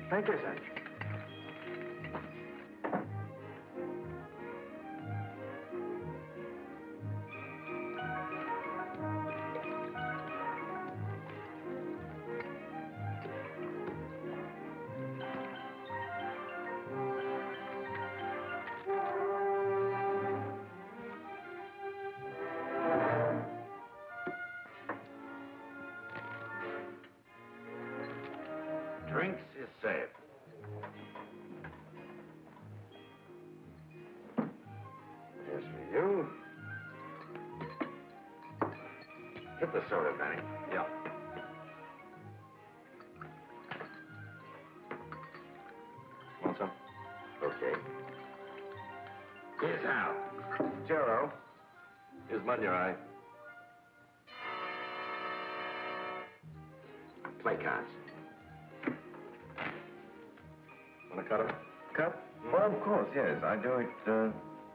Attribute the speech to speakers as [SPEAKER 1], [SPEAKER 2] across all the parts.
[SPEAKER 1] Thank you, sir.
[SPEAKER 2] Drinks is served. Here's for you. Get the soda, Benny.
[SPEAKER 1] Yeah. Want some?
[SPEAKER 2] Okay. Here's Hal.
[SPEAKER 1] Jero. Here's mud in your eye.
[SPEAKER 2] Play cards.
[SPEAKER 1] Want to cut him?
[SPEAKER 3] Cut? Well, of course, yes. I do it,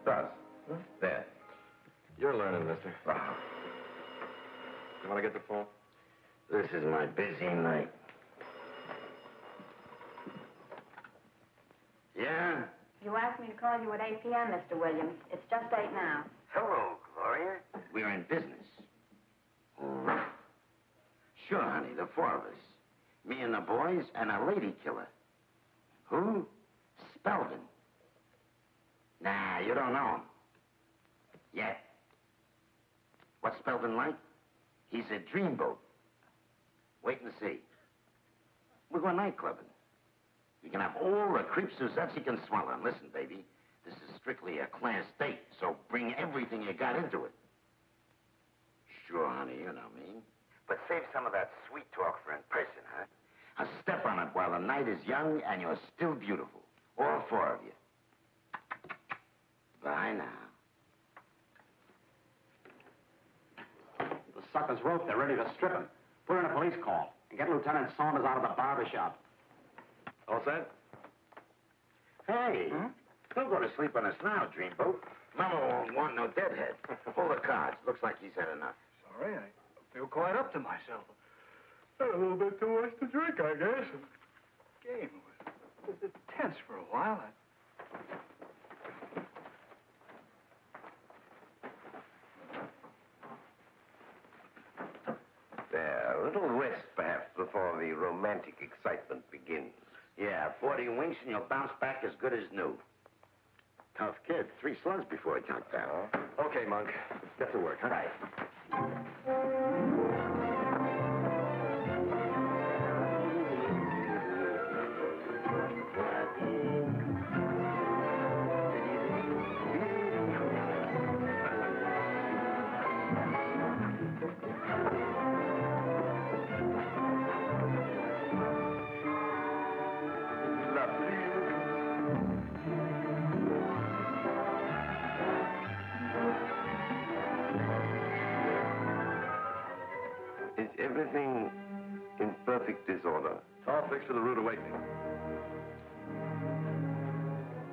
[SPEAKER 3] thus. There.
[SPEAKER 1] You're learning, mister.
[SPEAKER 3] Ah.
[SPEAKER 1] You want to get the phone?
[SPEAKER 2] This is my busy night. Yeah?
[SPEAKER 4] You asked me to call you at 8 p.m., Mr. Williams. It's just 8 now.
[SPEAKER 2] Hello, Gloria. We're in business. Sure, honey, the four of us. Me and the boys and a lady killer. Who? Spelvin. Nah, you don't know him. Yet. What's Spelvin like? He's a dreamboat. Wait and see. We're going nightclubbing. You can have all the creep Suzette you can swallow. And listen, baby, this is strictly a class date, so bring everything you got into it. Sure, honey, you know me. But save some of that sweet talk for in person, huh? I'll step on it while the night is young and you're still beautiful. All four of you. Bye now.
[SPEAKER 5] The sucker's roped. They're ready to strip him. Put in a police call and get Lieutenant Saunders out of the barber shop.
[SPEAKER 1] All set?
[SPEAKER 2] Hey, don't go to sleep on us now, Dreamboat. Mama won't want no deadhead. Pull the cards. Looks like he's had enough.
[SPEAKER 1] Sorry, I feel quite up to myself. Had a little bit too much to drink, I guess. The game was a bit tense for a while.
[SPEAKER 3] There, a little rest, perhaps, before the romantic excitement begins.
[SPEAKER 2] Yeah, 40 winks and you'll bounce back as good as new. Tough kid. 3 slugs before he knocked out.
[SPEAKER 1] Okay, Monk. Get to work, huh?
[SPEAKER 2] Right.
[SPEAKER 3] Is everything in perfect disorder?
[SPEAKER 1] All fixed for the rude awakening.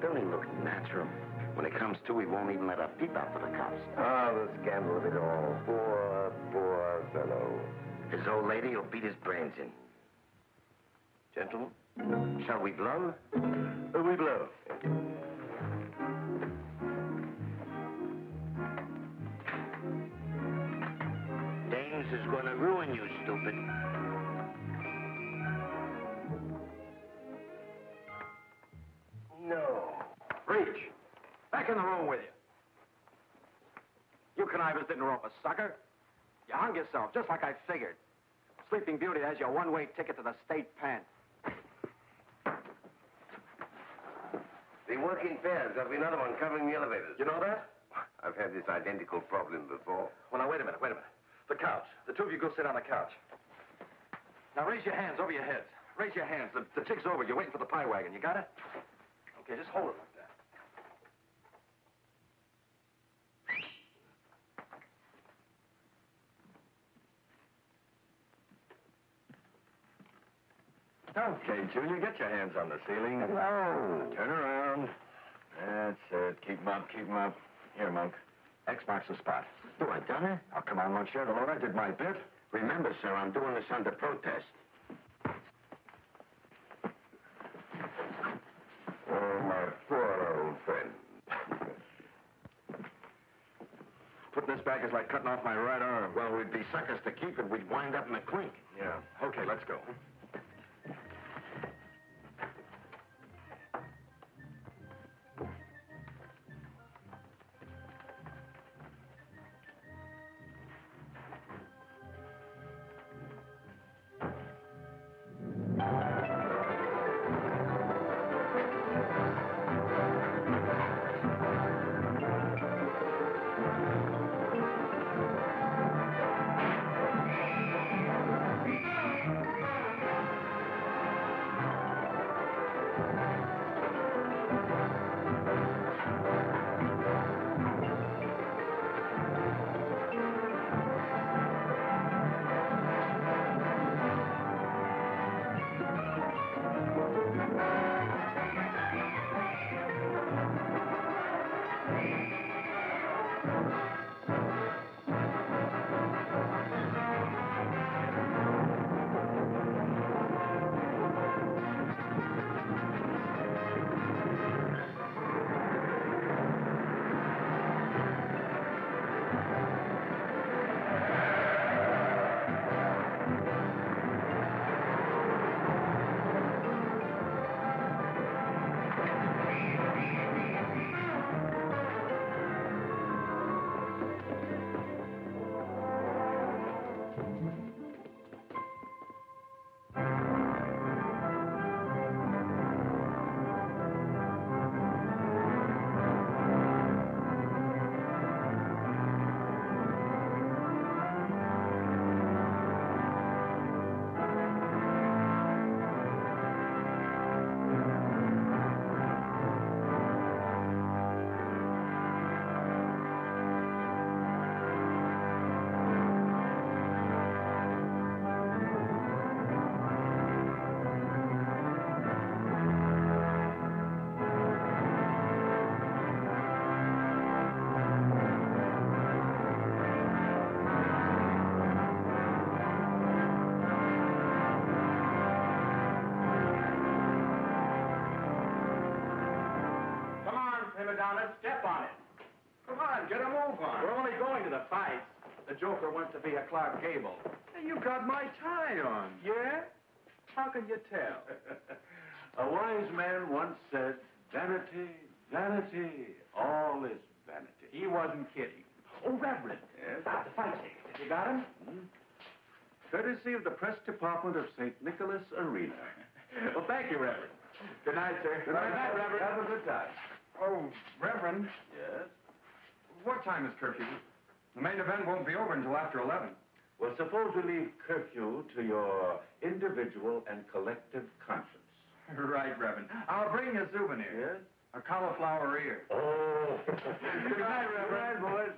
[SPEAKER 2] Don't he look natural? When it comes to, he won't even let a peep out to the cops.
[SPEAKER 3] Ah, the scandal of it all. Poor, poor fellow.
[SPEAKER 2] His old lady will beat his brains in.
[SPEAKER 3] Gentlemen?
[SPEAKER 2] Shall we blow?
[SPEAKER 1] We blow.
[SPEAKER 2] Dames is gonna ruin you, stupid.
[SPEAKER 1] No. Reach. Back in the room with you. You connivers didn't rope a sucker. You hung yourself, just like I figured. Sleeping Beauty has your one-way ticket to the state pen.
[SPEAKER 3] The working pairs. There'll be another one covering the elevators.
[SPEAKER 1] You know that?
[SPEAKER 3] I've had this identical problem before.
[SPEAKER 1] Well, now, wait a minute. The couch. The two of you go sit on the couch. Now, raise your hands over your heads. Raise your hands. The jig's over. You're waiting for the pie wagon. You got it? Okay, just hold it like that. Okay, Junior, get your hands on the ceiling.
[SPEAKER 3] Hello.
[SPEAKER 1] Turn around. That's it. Keep 'em up, keep 'em up. Here, Monk. X marks the spot.
[SPEAKER 2] Do I done it?
[SPEAKER 1] Oh, come on, Monsieur. The Lord, I did my bit.
[SPEAKER 2] Remember, sir, I'm doing this under protest.
[SPEAKER 3] our poor old friend.
[SPEAKER 1] Putting this back is like cutting off my right arm.
[SPEAKER 2] Well, we'd be suckers to keep it. We'd wind up in a clink.
[SPEAKER 1] Yeah. Okay, let's go.
[SPEAKER 5] Step on it. Come on, get a move on. We're only going to the fight. The Joker wants to be a Clark Gable.
[SPEAKER 1] Hey, you got my tie on.
[SPEAKER 5] Yeah? How can you tell? A wise man once said, vanity, vanity, all is vanity. He wasn't kidding. Oh, Reverend.
[SPEAKER 1] Yes?
[SPEAKER 5] The fight ticket. You got him? Courtesy of the press department of St. Nicholas Arena. Well, thank you, Reverend. Good night, sir.
[SPEAKER 1] Good night,
[SPEAKER 5] Reverend.
[SPEAKER 1] Have a good time. Oh, Reverend,
[SPEAKER 5] Yes?
[SPEAKER 1] what time is curfew? The main event won't be over until after 11.
[SPEAKER 5] Well, suppose we leave curfew to your individual and collective conscience.
[SPEAKER 1] Right, Reverend. I'll bring you a souvenir.
[SPEAKER 5] Yes?
[SPEAKER 1] A cauliflower ear.
[SPEAKER 5] Oh. Good night, Reverend.
[SPEAKER 1] Good night, boys.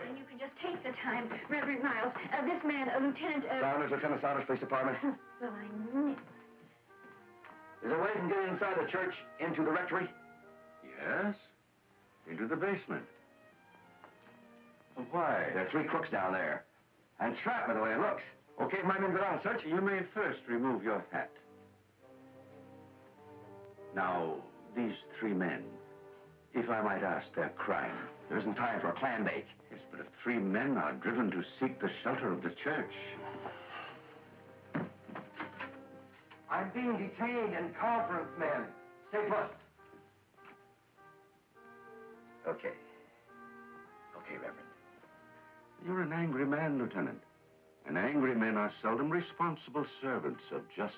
[SPEAKER 4] And you can just take the time, Reverend Miles. This man, Lieutenant...
[SPEAKER 1] Saunders, Lieutenant Saunders, Police Department.
[SPEAKER 4] Well, I knew it.
[SPEAKER 1] Is there a way you can get inside the church into the rectory?
[SPEAKER 5] Yes? Into the basement. Why?
[SPEAKER 1] There are 3 crooks down there. And trapped, by the way it looks. Okay, if my men go down and search
[SPEAKER 5] You may first remove your hat. Now, these 3 men, if I might ask their crime.
[SPEAKER 1] There isn't time for a clam bake.
[SPEAKER 5] Yes, but if 3 men are driven to seek the shelter of the church.
[SPEAKER 1] I'm being detained in conference, men. Stay put. Okay. Okay, Reverend.
[SPEAKER 5] You're an angry man, Lieutenant. And angry men are seldom responsible servants of justice.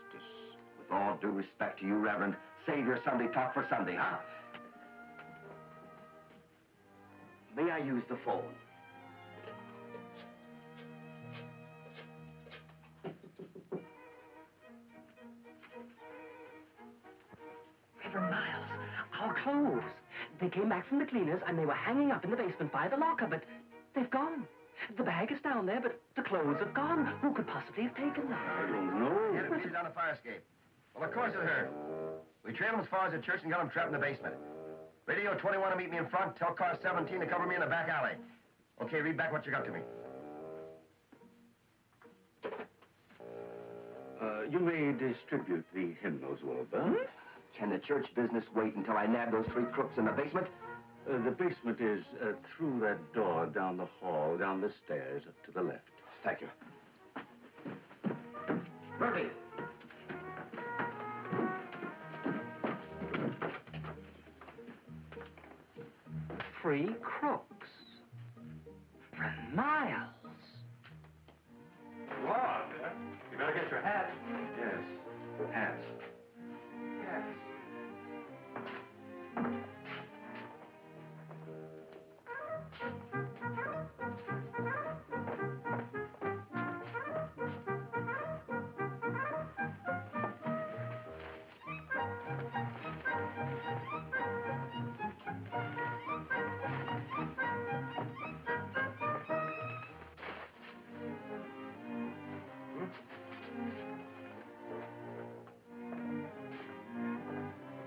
[SPEAKER 1] With all due respect to you, Reverend, save your Sunday talk for Sunday, huh? May I use the phone?
[SPEAKER 6] Reverend Miles, our clothes. They came back from the cleaners, and they were hanging up in the basement by the locker, but they've gone. The bag is down there, but the clothes have gone. Who could possibly have taken them?
[SPEAKER 5] I don't know.
[SPEAKER 1] Get it, she's on the fire escape. Well, of course it's her. We trailed them as far as the church and got them trapped in the basement. Radio 21 to meet me in front. Tell car 17 to cover me in the back alley. Okay, read back what you got to me.
[SPEAKER 5] You may distribute the hymnals, Wilbur.
[SPEAKER 1] Can the church business wait until I nab those 3 crooks in the basement?
[SPEAKER 5] The basement is through that door, down the hall, down the stairs, up to the left.
[SPEAKER 1] Thank you. Murphy!
[SPEAKER 6] 3 crooks. For miles.
[SPEAKER 1] Lord, you better get your hat.
[SPEAKER 5] Yes, hats.
[SPEAKER 1] Yes.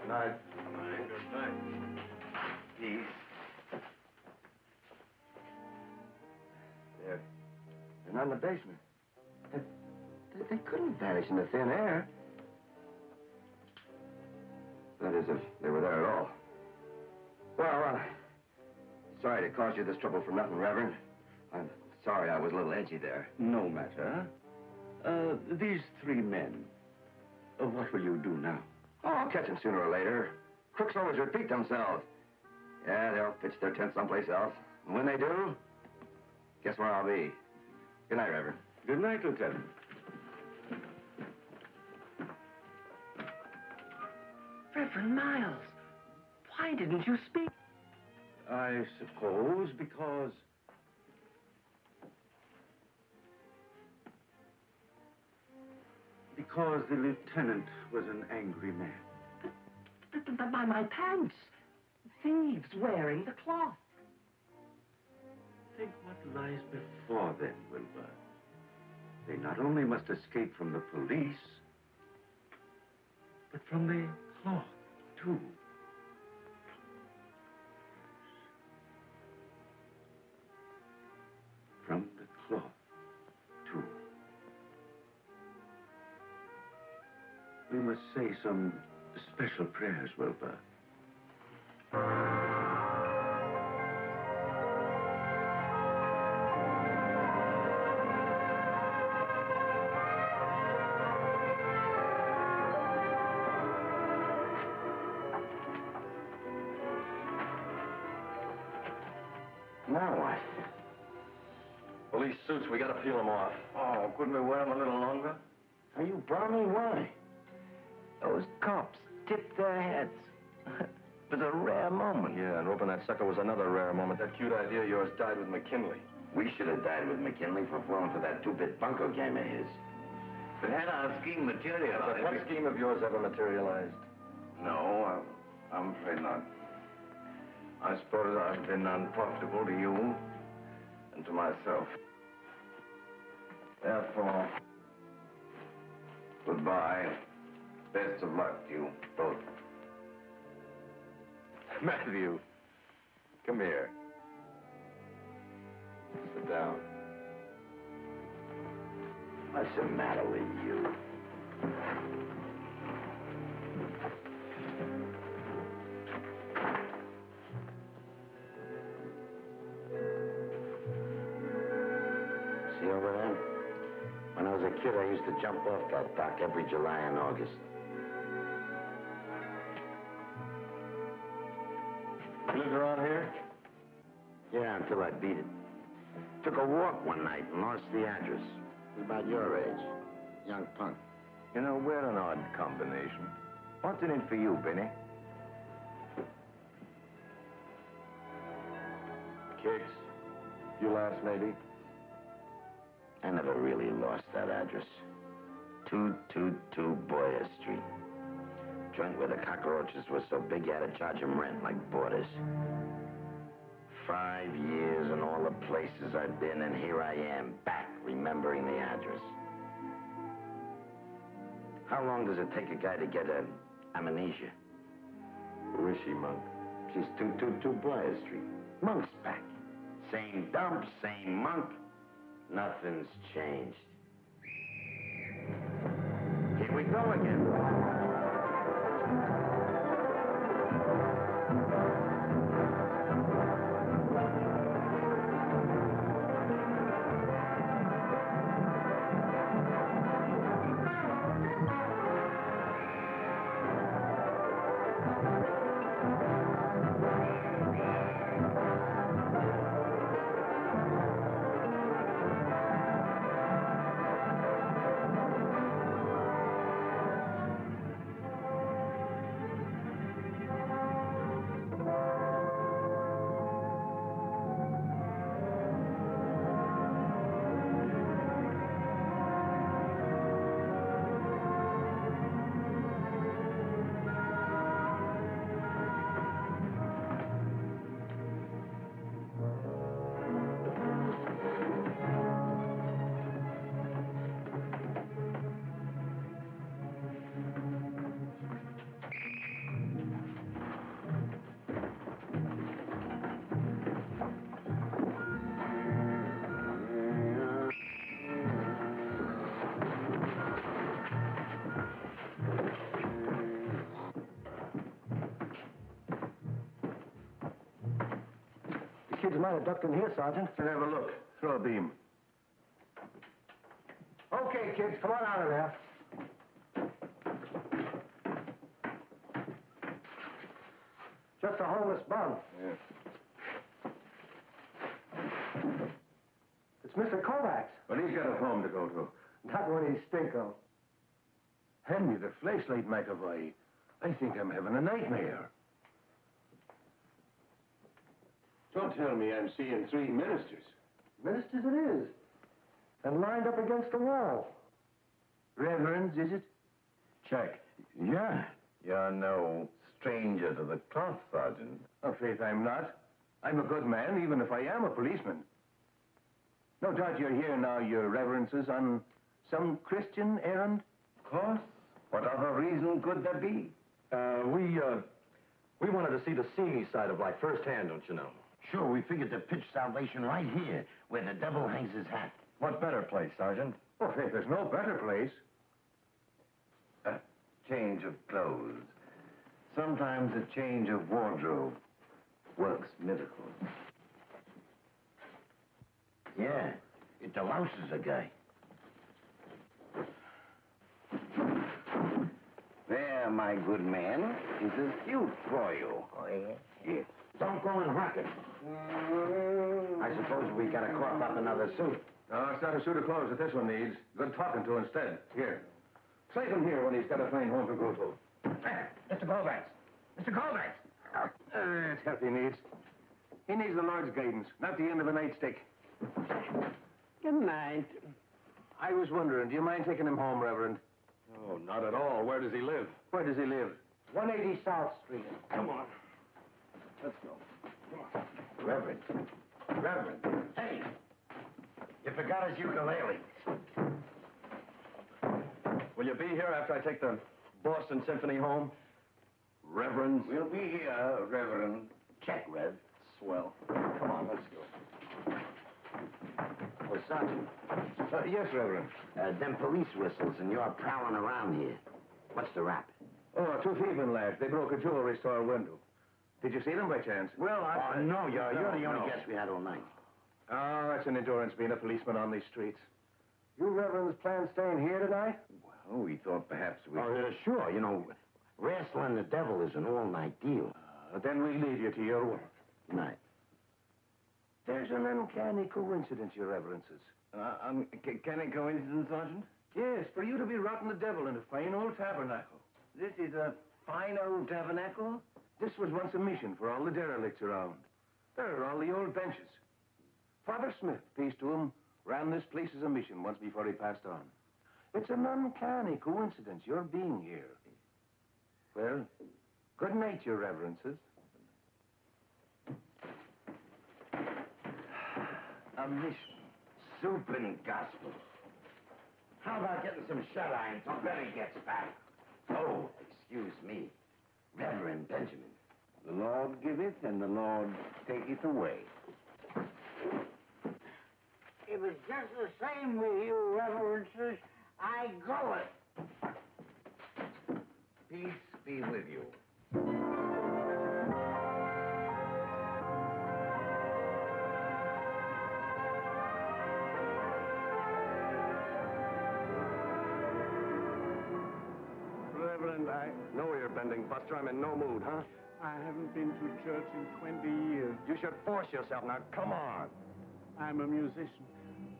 [SPEAKER 1] Good night.
[SPEAKER 5] Good night.
[SPEAKER 1] Peace. They're not in the basement. They couldn't vanish in the thin air. That is, if they were there at all. Well, sorry to cause you this trouble for nothing, Reverend. I'm sorry I was a little edgy there.
[SPEAKER 5] No matter. These 3 men, what will you do now?
[SPEAKER 1] Oh, I'll catch them sooner or later. Crooks always repeat themselves. Yeah, they'll pitch their tent someplace else. And when they do, guess where I'll be. Good night, Reverend.
[SPEAKER 5] Good night, Lieutenant.
[SPEAKER 6] Reverend Miles, why didn't you speak?
[SPEAKER 5] I suppose because... Because the lieutenant was an angry man.
[SPEAKER 6] But my pants. Thieves wearing the cloth.
[SPEAKER 5] Think what lies before them, Wilbur. They not only must escape from the police, but from the cloth, too. From the cloth, too. We must say some special prayers, Wilbur.
[SPEAKER 1] Now what? Police suits, we gotta peel them off.
[SPEAKER 3] Oh, couldn't we wear them a little longer?
[SPEAKER 2] Are you balmy? Why? Those cops tipped their heads. It was a rare moment.
[SPEAKER 1] Yeah, and roping that sucker was another rare moment. That cute idea of yours died with McKinley.
[SPEAKER 2] We should have died with McKinley for falling for that 2-bit bunco game of his.
[SPEAKER 3] But had our scheme materialized...
[SPEAKER 1] But what scheme of yours ever materialized?
[SPEAKER 3] No, I'm afraid not. I suppose I've been unprofitable to you and to myself. Therefore, goodbye. Best of luck to you both.
[SPEAKER 1] Matthew, come here. Sit down.
[SPEAKER 2] What's the matter with you? See over there? When I was a kid, I used to jump off that dock every July and August.
[SPEAKER 1] You lived around here?
[SPEAKER 2] Yeah, until I beat it. Took a walk one night and lost the address. It was about your age. Young punk.
[SPEAKER 3] You know, we're an odd combination. What's in it for you, Benny?
[SPEAKER 1] Kicks. You last, maybe?
[SPEAKER 2] I never really lost that address. 222 Boyer Street. Joint where the cockroaches were so big you had to charge them rent like boarders. 5 years and all the places I've been, and here I am, back, remembering the address. How long does it take a guy to get amnesia?
[SPEAKER 3] Who is she, Monk?
[SPEAKER 2] She's 222 Briar Street. Monk's back. Same dump, same monk. Nothing's changed. Here we go again.
[SPEAKER 1] Kids might have ducked in here, Sergeant.
[SPEAKER 3] Let's have a look. Throw a beam.
[SPEAKER 1] Okay, kids, come on out of there. Just a homeless bum.
[SPEAKER 3] Yeah.
[SPEAKER 1] It's Mr. Kovacs.
[SPEAKER 3] But he's got a home to go to.
[SPEAKER 1] Not when he's stinko.
[SPEAKER 3] Hand me the flashlight, McAvoy. I think I'm having a nightmare. Don't tell me I'm seeing 3 ministers.
[SPEAKER 1] Ministers it is. And lined up against the wall.
[SPEAKER 3] Reverends, is it?
[SPEAKER 1] Check.
[SPEAKER 3] Yeah.
[SPEAKER 7] You're no stranger to the cloth, Sergeant.
[SPEAKER 3] Oh, faith, I'm not. I'm a good man, even if I am a policeman. No doubt you're here now, your reverences, on some Christian errand?
[SPEAKER 7] Of course. What other reason could there be?
[SPEAKER 1] We wanted to see the seamy side of life firsthand, don't you know?
[SPEAKER 2] Sure, we figured to pitch salvation right here, where the devil hangs his hat.
[SPEAKER 1] What better place, Sergeant?
[SPEAKER 3] Oh, faith, there's no better place.
[SPEAKER 7] A change of clothes. Sometimes a change of wardrobe works miracles.
[SPEAKER 2] Yeah, it delouses a guy.
[SPEAKER 7] There, my good man, is a suit for you.
[SPEAKER 2] Oh, yeah?
[SPEAKER 7] Yes.
[SPEAKER 2] Don't go and hock it. I suppose we gotta cough up another suit.
[SPEAKER 3] No, it's not a suit of clothes that this one needs. Good talking to instead. Here. Slave him here when he's got a fine home to go to.
[SPEAKER 2] Mr. Kovacs! Mr. Kovacs!
[SPEAKER 3] That's help he needs. He needs the Lord's guidance, not the end of a nightstick.
[SPEAKER 8] Good night.
[SPEAKER 3] I was wondering, do you mind taking him home, Reverend?
[SPEAKER 1] Oh, not at all. Where does he live?
[SPEAKER 3] Where does he live?
[SPEAKER 1] 180 South Street.
[SPEAKER 3] Come on. Let's go.
[SPEAKER 2] Reverend. Reverend. Hey! You forgot his ukulele.
[SPEAKER 1] Will you be here after I take the Boston Symphony home? Reverend?
[SPEAKER 7] We'll be here, Reverend.
[SPEAKER 2] Check, Rev.
[SPEAKER 1] Swell. Come on, let's go.
[SPEAKER 2] Oh, Sergeant.
[SPEAKER 3] Yes, Reverend.
[SPEAKER 2] Them police whistles, and you're prowling around here. What's the rap?
[SPEAKER 3] Oh, 2 thieving lads. They broke a jewelry store window. Did you see them by chance?
[SPEAKER 1] Well,
[SPEAKER 2] Oh, no, you're the only guest we had all night.
[SPEAKER 3] Oh, that's an endurance being a policeman on these streets. You Reverends plan staying here tonight?
[SPEAKER 7] Well, we thought perhaps we...
[SPEAKER 2] Oh, sure. You know, wrestling the devil is an all-night deal.
[SPEAKER 3] Then we leave you to your work.
[SPEAKER 2] Night.
[SPEAKER 3] There's an uncanny coincidence, your reverences.
[SPEAKER 7] Can it coincidence, Sergeant?
[SPEAKER 3] Yes, for you to be rotting the devil in a fine old tabernacle.
[SPEAKER 7] This is a fine old tabernacle?
[SPEAKER 3] This was once a mission for all the derelicts around. There are all the old benches. Father Smith, peace to him, ran this place as a mission once before he passed on. It's an uncanny coincidence, your being here. Well, good night, your reverences.
[SPEAKER 2] A mission. Soup and gospel. How about getting some shut-eye until Benny gets back? Oh, excuse me. Reverend Benjamin.
[SPEAKER 7] The Lord giveth and the Lord taketh away.
[SPEAKER 8] If it's just the same with you, reverences, I go it.
[SPEAKER 7] Peace be with you.
[SPEAKER 9] Reverend, I
[SPEAKER 3] No ear bending, Buster. I'm in no mood, huh?
[SPEAKER 9] haven't been to church in 20 years.
[SPEAKER 3] You should force yourself. Now, come on.
[SPEAKER 9] I'm a musician.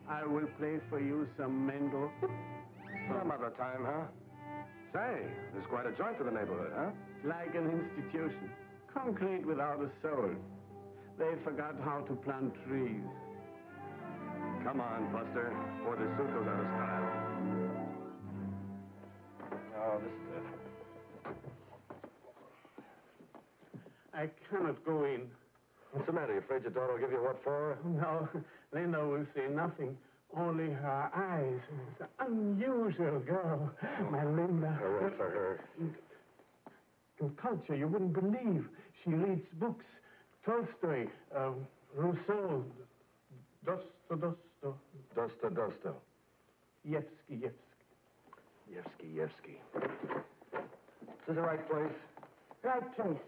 [SPEAKER 9] I will play for you some Mendel.
[SPEAKER 3] Some other time, huh? Say, there's quite a joint for the neighborhood, huh?
[SPEAKER 9] Like an institution. Concrete without a soul. They forgot how to plant trees.
[SPEAKER 3] Come on, Buster, before this suit goes out of style. Oh, this is it.
[SPEAKER 9] I cannot go in.
[SPEAKER 3] What's the matter? You afraid your daughter will give you what for?
[SPEAKER 9] No, Linda will say nothing. Only her eyes. It's an unusual girl. My Linda.
[SPEAKER 3] Hooray for her.
[SPEAKER 9] In culture, you wouldn't believe. She reads books. Tolstoy, Rousseau, Dostoevsky. Yevsky.
[SPEAKER 3] Yevsky. Is this the right place?
[SPEAKER 8] Right place.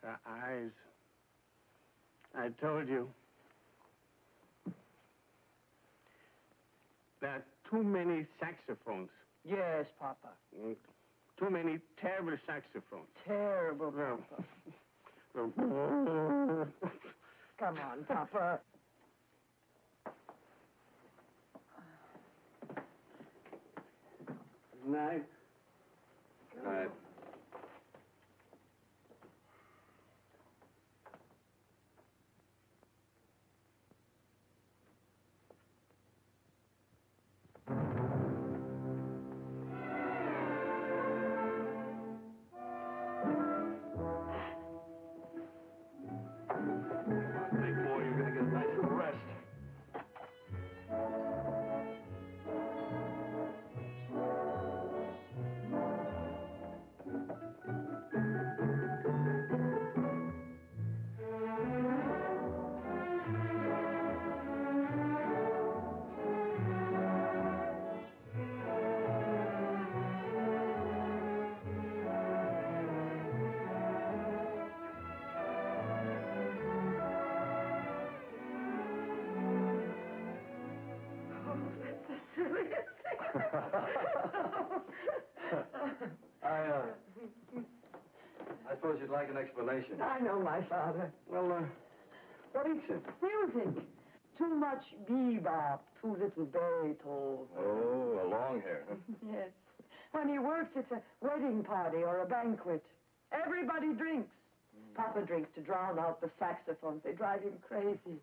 [SPEAKER 9] Her eyes. I told you. There are too many saxophones.
[SPEAKER 8] Yes, Papa.
[SPEAKER 9] Too many terrible saxophones.
[SPEAKER 8] Terrible, Papa. Come on, Papa.
[SPEAKER 9] Good night.
[SPEAKER 3] Good night. Big boy, you're gonna get a nice little rest. I suppose you'd like an explanation.
[SPEAKER 8] I know my father.
[SPEAKER 3] Well, what eats it?
[SPEAKER 8] Music. Too much bebop, too little Beethoven.
[SPEAKER 3] Oh, a long hair, huh?
[SPEAKER 8] Yes. When he works, it's a wedding party or a banquet. Everybody drinks. Papa drinks to drown out the saxophones. They drive him crazy.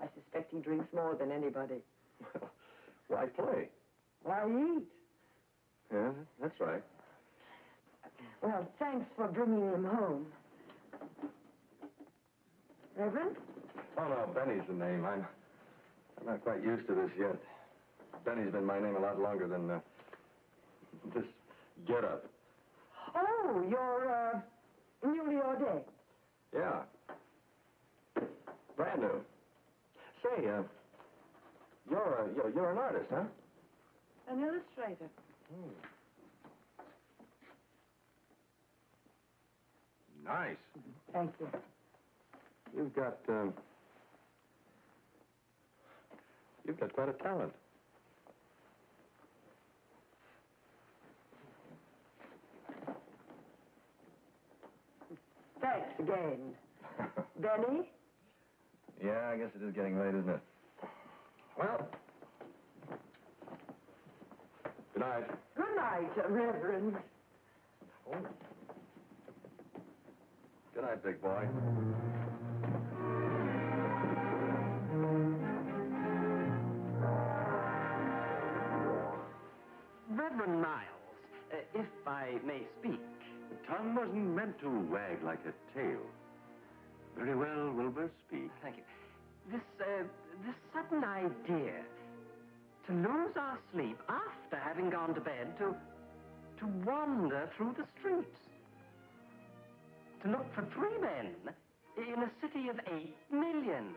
[SPEAKER 8] I suspect he drinks more than anybody.
[SPEAKER 3] Why play?
[SPEAKER 8] Why eat?
[SPEAKER 3] Yeah, that's right.
[SPEAKER 8] Well, thanks for bringing him home. Reverend?
[SPEAKER 3] Oh, no, Benny's the name. I'm not quite used to this yet. Benny's been my name a lot longer than this get-up.
[SPEAKER 8] Oh, you're newly ordained.
[SPEAKER 3] Yeah. Brand new. Say, you're an artist, huh?
[SPEAKER 8] An illustrator.
[SPEAKER 3] Nice.
[SPEAKER 8] Thank you.
[SPEAKER 3] You've got quite a talent.
[SPEAKER 8] Thanks again. Benny?
[SPEAKER 3] Yeah, I guess it is getting late, isn't it?
[SPEAKER 1] Well. Good night.
[SPEAKER 8] Good night, Reverend.
[SPEAKER 1] Oh. Good night, big boy.
[SPEAKER 6] Reverend Miles, if I may speak.
[SPEAKER 5] The tongue wasn't meant to wag like a tail. Very well, Wilbur, speak.
[SPEAKER 6] Thank you. This sudden idea to lose our sleep after having gone to bed, to wander through the streets, to look for 3 men in a city of 8 million.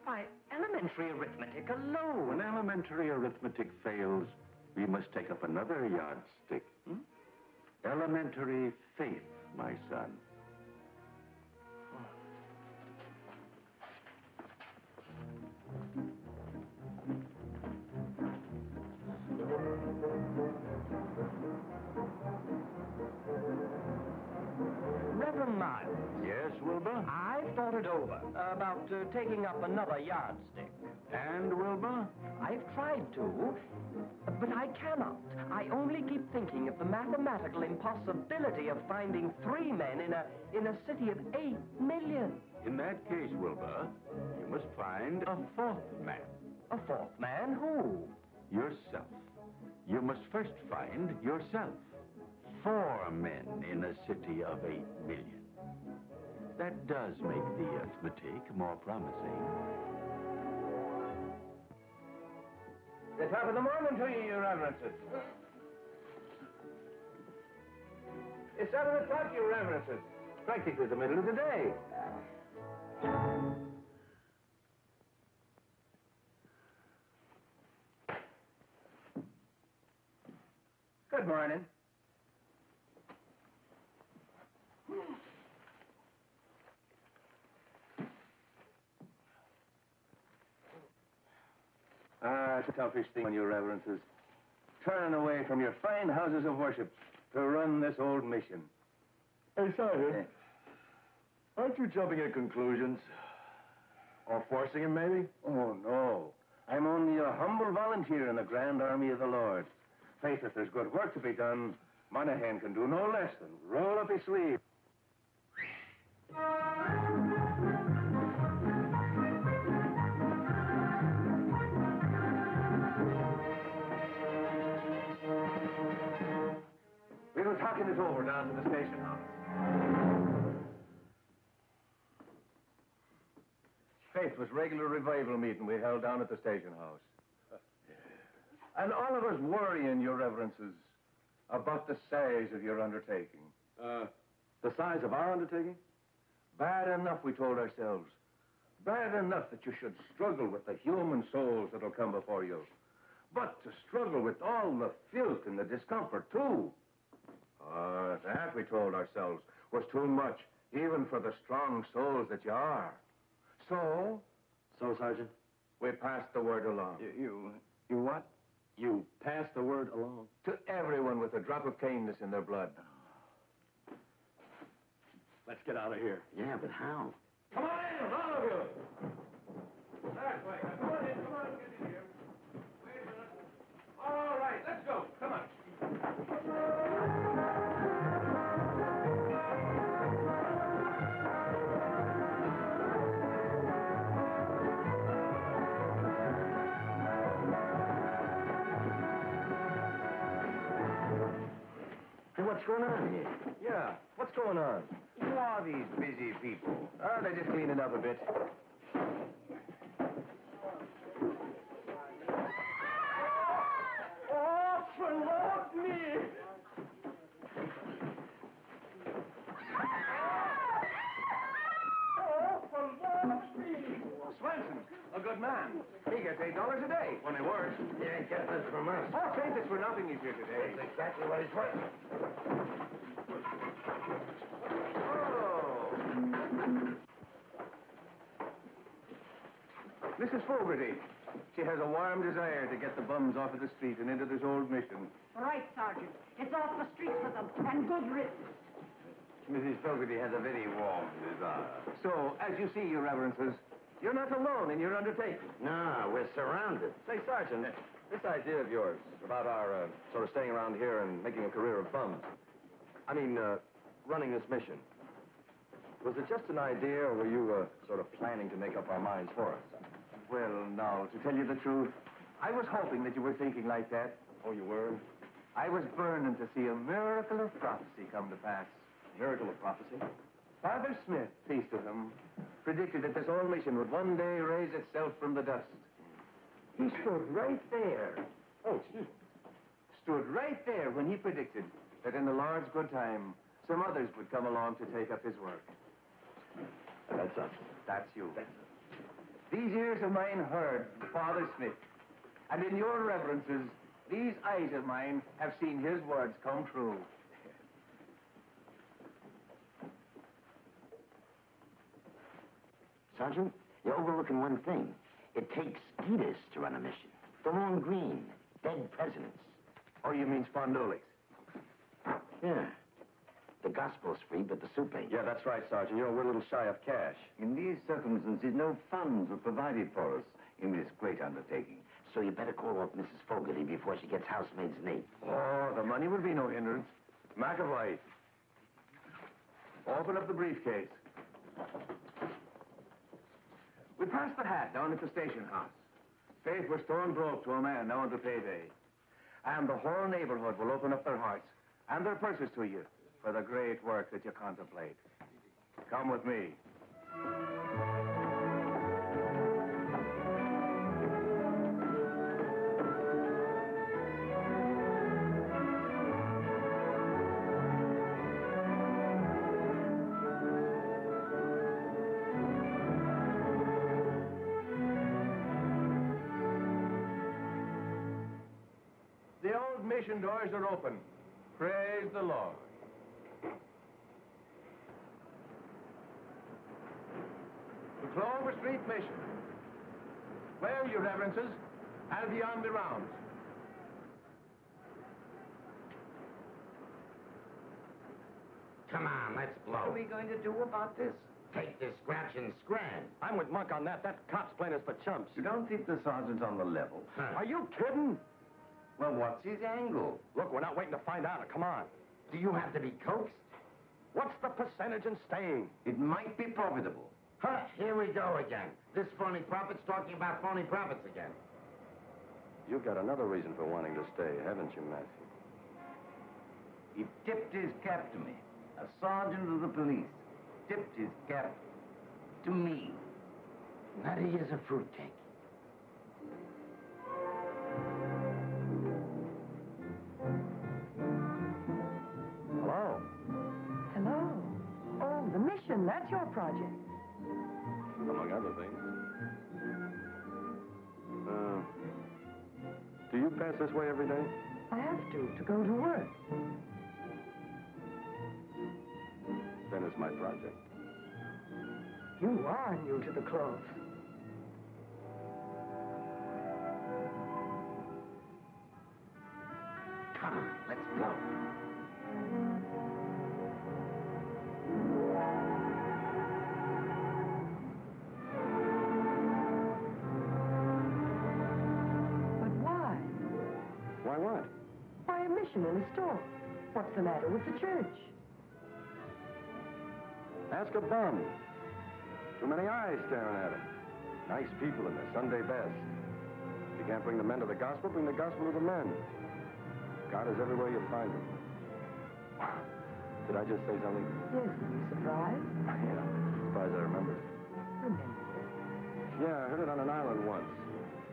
[SPEAKER 6] By elementary arithmetic alone.
[SPEAKER 5] When elementary arithmetic fails, we must take up another yardstick. Elementary faith, my son.
[SPEAKER 6] Reverend Miles.
[SPEAKER 5] Yes, Wilbur?
[SPEAKER 6] I've thought it over about taking up another yardstick.
[SPEAKER 5] And, Wilbur?
[SPEAKER 6] I've tried to, but I cannot. I only keep thinking of the mathematical impossibility of finding 3 men in a city of 8 million.
[SPEAKER 5] In that case, Wilbur, you must find a 4th man.
[SPEAKER 6] A 4th man? Who?
[SPEAKER 5] Yourself. You must first find yourself. 4 men in a city of 8 million. That does make the arithmetic more promising.
[SPEAKER 3] The top of the morning to you, Your Reverences. It's 7 o'clock, Your Reverences. Practically the middle of the day. Good morning. It's a toughish thing, Your Reverences. Turning away from your fine houses of worship to run this old mission.
[SPEAKER 1] Hey, Sergeant. Aren't you jumping at conclusions? Or forcing him, maybe?
[SPEAKER 3] Oh, no. I'm only a humble volunteer in the grand army of the Lord. Faith, if there's good work to be done, Monaghan can do no less than roll up his sleeve. We were talking it over down to the station house. Faith was regular revival meeting we held down at the station house. And all of us worrying, Your Reverences, about the size of your undertaking.
[SPEAKER 1] The size of our undertaking?
[SPEAKER 3] Bad enough, we told ourselves. Bad enough that you should struggle with the human souls that'll come before you. But to struggle with all the filth and the discomfort, too. That, we told ourselves, was too much, even for the strong souls that you are. So,
[SPEAKER 1] Sergeant?
[SPEAKER 3] we passed the word along.
[SPEAKER 1] You what? You passed the word along?
[SPEAKER 3] To everyone with a drop of keenness in their blood.
[SPEAKER 1] Let's get out of here.
[SPEAKER 2] Yeah, but how?
[SPEAKER 3] Come on in, all of you! That way. Come on in, get in here. Wait a minute. All right, let's go. Come on.
[SPEAKER 7] Hey, what's going on here?
[SPEAKER 3] Yeah, what's going on?
[SPEAKER 7] Who are these busy people?
[SPEAKER 3] Oh, they're just cleaning up a bit.
[SPEAKER 9] Oh, for Lord me! Oh, for Lord me!
[SPEAKER 3] Swenson, a good man. He gets $8 a day when he works.
[SPEAKER 7] He ain't getting this from us.
[SPEAKER 3] Oh, Faith, it's for nothing he's here today.
[SPEAKER 7] That's exactly what he's worth.
[SPEAKER 3] Mrs. Fogarty. She has a warm desire to get the bums off of the street and into this old mission.
[SPEAKER 4] Right, Sergeant. It's off the street for them, and good riddance.
[SPEAKER 7] Mrs. Fogarty has a very warm desire.
[SPEAKER 3] So, as you see, Your Reverences, You're not alone in your undertaking.
[SPEAKER 2] No, we're surrounded.
[SPEAKER 1] Say, Sergeant, this idea of yours about our sort of staying around here and making a career of bums, I mean, running this mission, was it just an idea, or were you sort of planning to make up our minds for us?
[SPEAKER 3] Well, now, to tell you the truth, I was hoping that you were thinking like that.
[SPEAKER 1] Oh, you were?
[SPEAKER 3] I was burning to see a miracle of prophecy come to pass.
[SPEAKER 1] Miracle of prophecy?
[SPEAKER 3] Father Smith, peace to him, predicted that this whole mission would one day raise itself from the dust. He stood right there.
[SPEAKER 1] Oh, excuse me.
[SPEAKER 3] Stood right there when he predicted that in the Lord's good time, some others would come along to take up his work.
[SPEAKER 1] That's us.
[SPEAKER 3] That's you. These ears of mine heard Father Smith, and in your reverences, these eyes of mine have seen his words come true.
[SPEAKER 2] Sergeant, you're overlooking one thing. It takes skeeters to run a mission. The long green, dead presidents.
[SPEAKER 3] Oh, you mean spondulics?
[SPEAKER 2] Yeah. The gospel's free, but the soup ain't.
[SPEAKER 1] Yeah, that's right, Sergeant. You know, we're a little shy of cash.
[SPEAKER 7] In these circumstances, no funds were provided for us in this great undertaking.
[SPEAKER 2] So you better call off Mrs. Fogarty before she gets housemaid's name.
[SPEAKER 3] Oh, the money will be no hindrance. McAvoy, open up the briefcase. We passed the hat down at the station house. Faith, we're stone broke to a man now until payday. And the whole neighborhood will open up their hearts and their purses to you for the great work that you contemplate. Come with me. The old mission doors are open. Praise the Lord. The Clover Street mission. Well, your reverences, I'll be on the rounds.
[SPEAKER 2] Come on, let's blow.
[SPEAKER 7] What are we going to do about this?
[SPEAKER 2] Take this scratch and scram.
[SPEAKER 1] I'm with Monk on that. That cop's playing us for chumps.
[SPEAKER 7] You don't think the sergeant's on the level?
[SPEAKER 1] Are you kidding?
[SPEAKER 7] Well, what's his angle?
[SPEAKER 1] Look, we're not waiting to find out. Come on.
[SPEAKER 2] Do you have to be coaxed?
[SPEAKER 1] What's the percentage in staying?
[SPEAKER 7] It might be profitable.
[SPEAKER 2] Huh, here we go again. This phony prophet's talking about phony prophets again.
[SPEAKER 1] You've got another reason for wanting to stay, haven't you, Matthew?
[SPEAKER 7] He tipped his cap to me. A sergeant of the police tipped his cap to me.
[SPEAKER 2] Nutty as a fruitcake.
[SPEAKER 1] Hello.
[SPEAKER 8] Hello. Oh, the mission, that's your project.
[SPEAKER 1] Among other things. Do you pass this way every day?
[SPEAKER 8] I have to go to work.
[SPEAKER 1] Then it's my project.
[SPEAKER 8] You are new to the clothes.
[SPEAKER 2] Come on, let's blow.
[SPEAKER 8] But why?
[SPEAKER 1] Why what?
[SPEAKER 8] Why a mission in a store? What's the matter with the church?
[SPEAKER 1] Ask a bum. Too many eyes staring at him. Nice people in their Sunday best. If you can't bring the men to the gospel, bring the gospel to the men. God is everywhere you find him. Did I just say something?
[SPEAKER 8] Yes, are you surprised?
[SPEAKER 1] Yeah, surprised I remembered.
[SPEAKER 8] Remember.
[SPEAKER 1] Yeah, I heard it on an island once.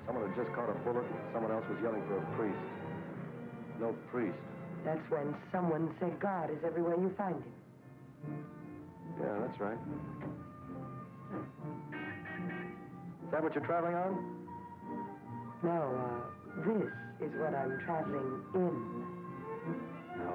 [SPEAKER 1] Someone had just caught a bullet and someone else was yelling for a priest. No priest.
[SPEAKER 8] That's when someone said God is everywhere you find him.
[SPEAKER 1] Yeah, that's right. Is that what you're traveling on?
[SPEAKER 8] No, this is what I'm traveling in.
[SPEAKER 1] No.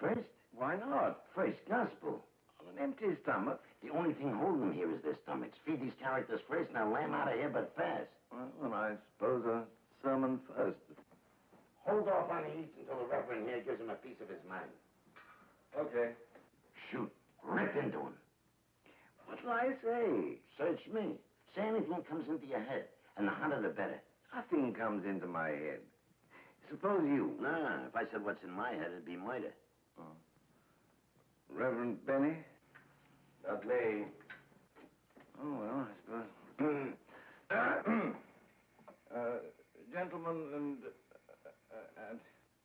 [SPEAKER 2] first?
[SPEAKER 7] Why not?
[SPEAKER 2] First gospel.
[SPEAKER 7] On an empty stomach.
[SPEAKER 2] The only thing holding them here is their stomachs. Feed these characters first, now lay 'em out of here, but fast.
[SPEAKER 7] Well, I suppose a sermon first.
[SPEAKER 2] Hold off on the eats until the Reverend here gives him a piece of his mind.
[SPEAKER 3] Okay.
[SPEAKER 2] Shoot. Rip into him.
[SPEAKER 7] What'll I say?
[SPEAKER 2] Search me. Say anything that comes into your head, and the hotter the better.
[SPEAKER 7] Nothing comes into my head. Suppose you.
[SPEAKER 2] Nah, if I said what's in my head, it'd be murder.
[SPEAKER 7] Oh. Reverend Benny?
[SPEAKER 3] Not me.
[SPEAKER 7] Oh, well, I suppose. Gentlemen and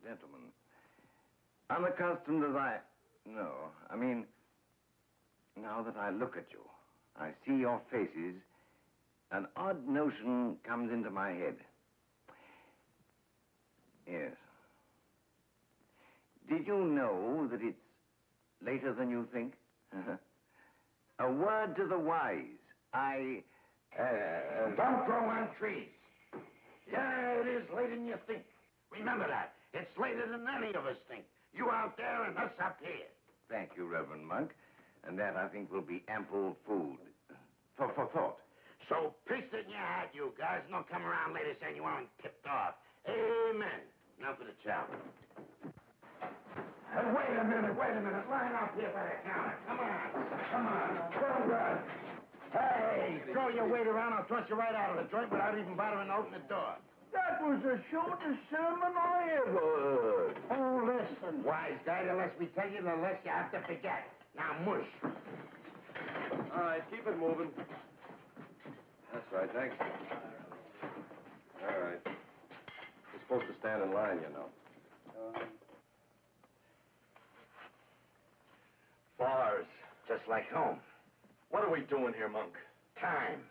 [SPEAKER 7] gentlemen, unaccustomed as I... No, I mean, now that I look at you, I see your faces, an odd notion comes into my head. Yes. Did you know that it's later than you think? A word to the wise.
[SPEAKER 2] Don't grow on trees. Yeah, it is later than you think. Remember that. It's later than any of us think. You out there and us up here.
[SPEAKER 7] Thank you, Reverend Monk. And that, I think, will be ample food for thought.
[SPEAKER 2] So piece it in your hat, you guys, and don't come around later saying you weren't tipped off. Amen. Now for the chow. Wait a minute. Line up here by the counter. Come on. Well done. Hey, throw your weight around. I'll thrust you right out of the joint without even bothering to open the door.
[SPEAKER 7] That was the shortest sermon I ever heard.
[SPEAKER 2] Oh, listen. Wise guy, the less we tell you, the less you have to forget. Now, mush.
[SPEAKER 3] All right, keep it moving. That's right, thanks. All right. You're supposed to stand in line, you know.
[SPEAKER 10] Bars.
[SPEAKER 2] Just like home.
[SPEAKER 10] What are we doing here, Monk?
[SPEAKER 2] Time.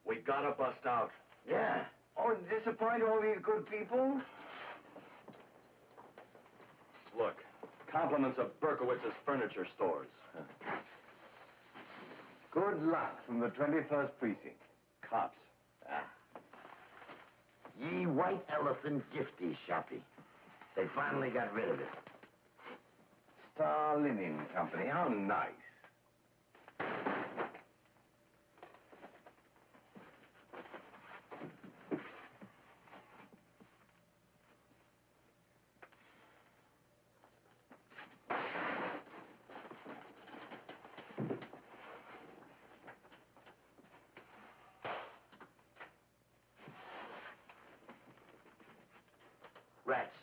[SPEAKER 10] We gotta bust out.
[SPEAKER 2] Yeah.
[SPEAKER 7] Oh, disappoint all these good people?
[SPEAKER 10] Look, compliments of Berkowitz's furniture stores.
[SPEAKER 7] Good luck from the 21st Precinct.
[SPEAKER 10] Cops.
[SPEAKER 2] Ye White Elephant Gifty Shoppy. They finally got rid of it.
[SPEAKER 7] Star Linen Company. How nice.
[SPEAKER 2] Rats.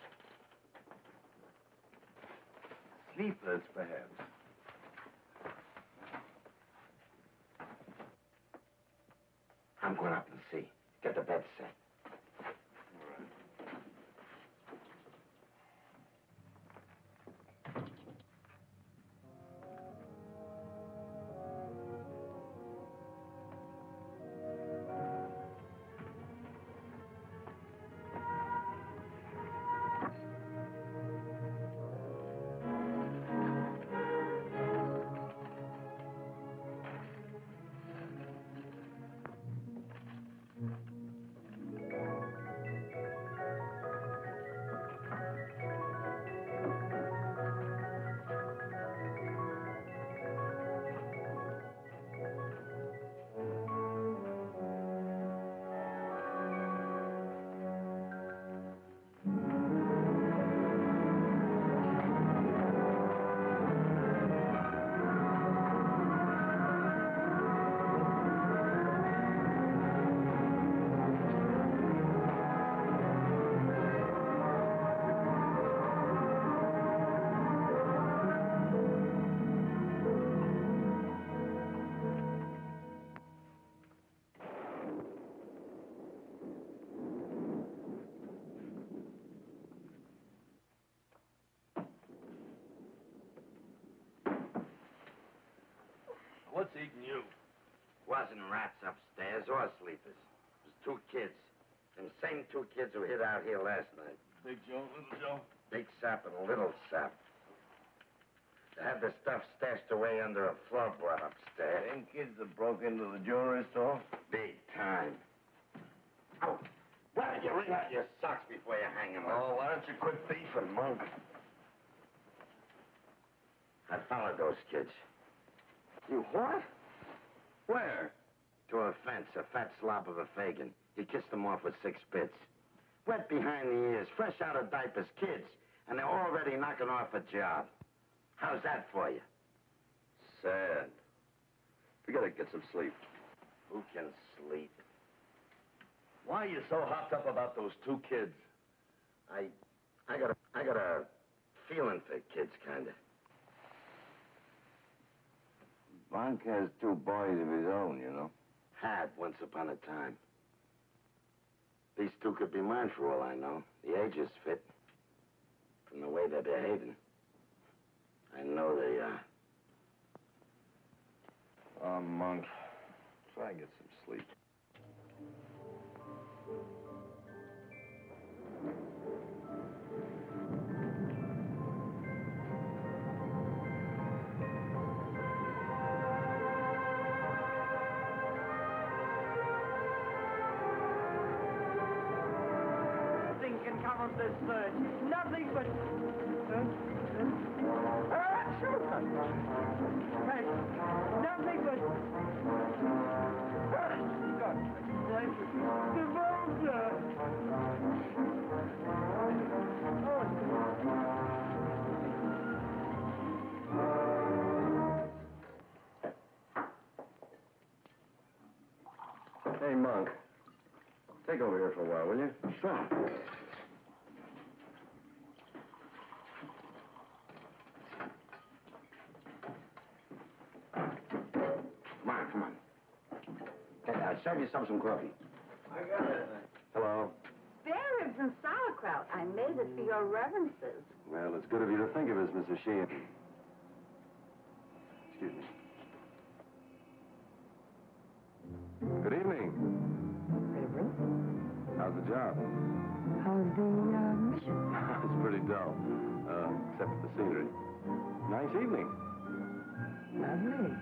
[SPEAKER 7] Sleepers, perhaps.
[SPEAKER 2] I'm going up and see. Get the bed set.
[SPEAKER 10] What's eating you?
[SPEAKER 2] Wasn't rats upstairs or sleepers. It was two kids. Them same two kids who hid out here last night.
[SPEAKER 10] Big Joe, Little Joe?
[SPEAKER 2] Big Sap and Little Sap. They had the stuff stashed away under a floorboard upstairs.
[SPEAKER 7] Them kids that broke into the jewelry store?
[SPEAKER 2] Big time. Oh, why don't you wring out your socks before you hang them up?
[SPEAKER 10] Oh, why don't you quit beefing, Monk?
[SPEAKER 2] I followed those kids.
[SPEAKER 3] You what? Where?
[SPEAKER 2] To a fence, a fat slop of a Fagin. He kissed them off with 6 bits. Wet behind the ears, fresh out of diapers, kids. And they're already knocking off a job. How's that for you?
[SPEAKER 3] Sad. We gotta get some sleep.
[SPEAKER 2] Who can sleep?
[SPEAKER 3] Why are you so hopped up about those 2 kids?
[SPEAKER 2] I got a feeling for kids, kinda.
[SPEAKER 7] Monk has 2 boys of his own, you know.
[SPEAKER 2] Had once upon a time. These 2 could be mine for all I know. The ages fit. From the way they're behaving. I know they are.
[SPEAKER 3] Oh, Monk. Try and get some sleep.
[SPEAKER 8] Nothing can come of this search. Nothing but... Nothing but... God, thank you. The vulture!
[SPEAKER 1] Hey, Monk. Take over here for a while, will you?
[SPEAKER 2] Sure. Come on. Hey, serve yourself some coffee.
[SPEAKER 7] I got it.
[SPEAKER 1] Hello.
[SPEAKER 4] Spare ribs and sauerkraut. I made it for your reverences.
[SPEAKER 1] Well, it's good of you to think of us, Mrs. Sheehan. Excuse me. Good evening.
[SPEAKER 8] Reverend,
[SPEAKER 1] How's the job?
[SPEAKER 8] how's the mission?
[SPEAKER 1] It's pretty dull, except for the scenery. Nice evening.
[SPEAKER 8] Lovely.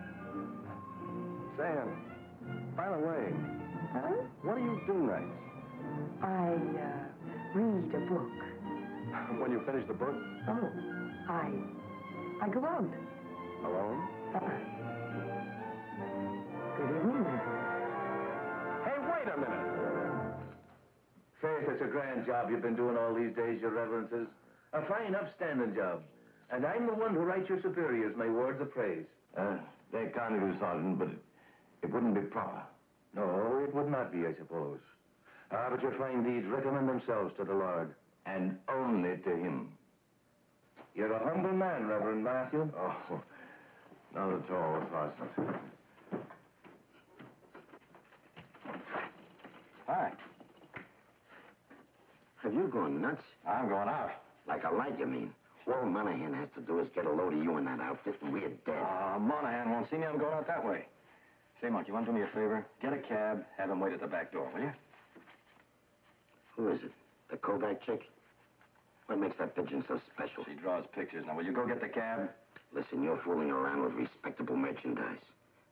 [SPEAKER 1] Say, by the way,
[SPEAKER 8] Huh?
[SPEAKER 1] what do you do nights?
[SPEAKER 8] I, read a book.
[SPEAKER 1] When you finish the book?
[SPEAKER 8] Oh, I go out.
[SPEAKER 1] Alone?
[SPEAKER 8] Good evening, Reverend.
[SPEAKER 3] Hey, wait a minute. Faith, it's a grand job you've been doing all these days, your reverences. A fine, upstanding job. And I'm the one who writes your superiors my words of praise.
[SPEAKER 7] They kind of do, Sergeant, but it wouldn't be proper.
[SPEAKER 3] No, it would not be, I suppose. But you'll find these recommend themselves to the Lord.
[SPEAKER 7] And only to him.
[SPEAKER 3] You're a humble man, Reverend Matthew.
[SPEAKER 7] Oh, not at all, Sergeant.
[SPEAKER 2] Hi. Have you gone nuts?
[SPEAKER 7] I'm going out.
[SPEAKER 2] Like a light, you mean? All Monahan has to do is get a load of you in that outfit, and we're dead.
[SPEAKER 7] Monahan won't see me. I'm going out that way. Say, Monk, you want to do me a favor? Get a cab, have him wait at the back door, will you?
[SPEAKER 2] Who is it? The Kovacs chick? What makes that pigeon so special?
[SPEAKER 7] She draws pictures. Now, will you go get the cab?
[SPEAKER 2] Listen, you're fooling around with respectable merchandise.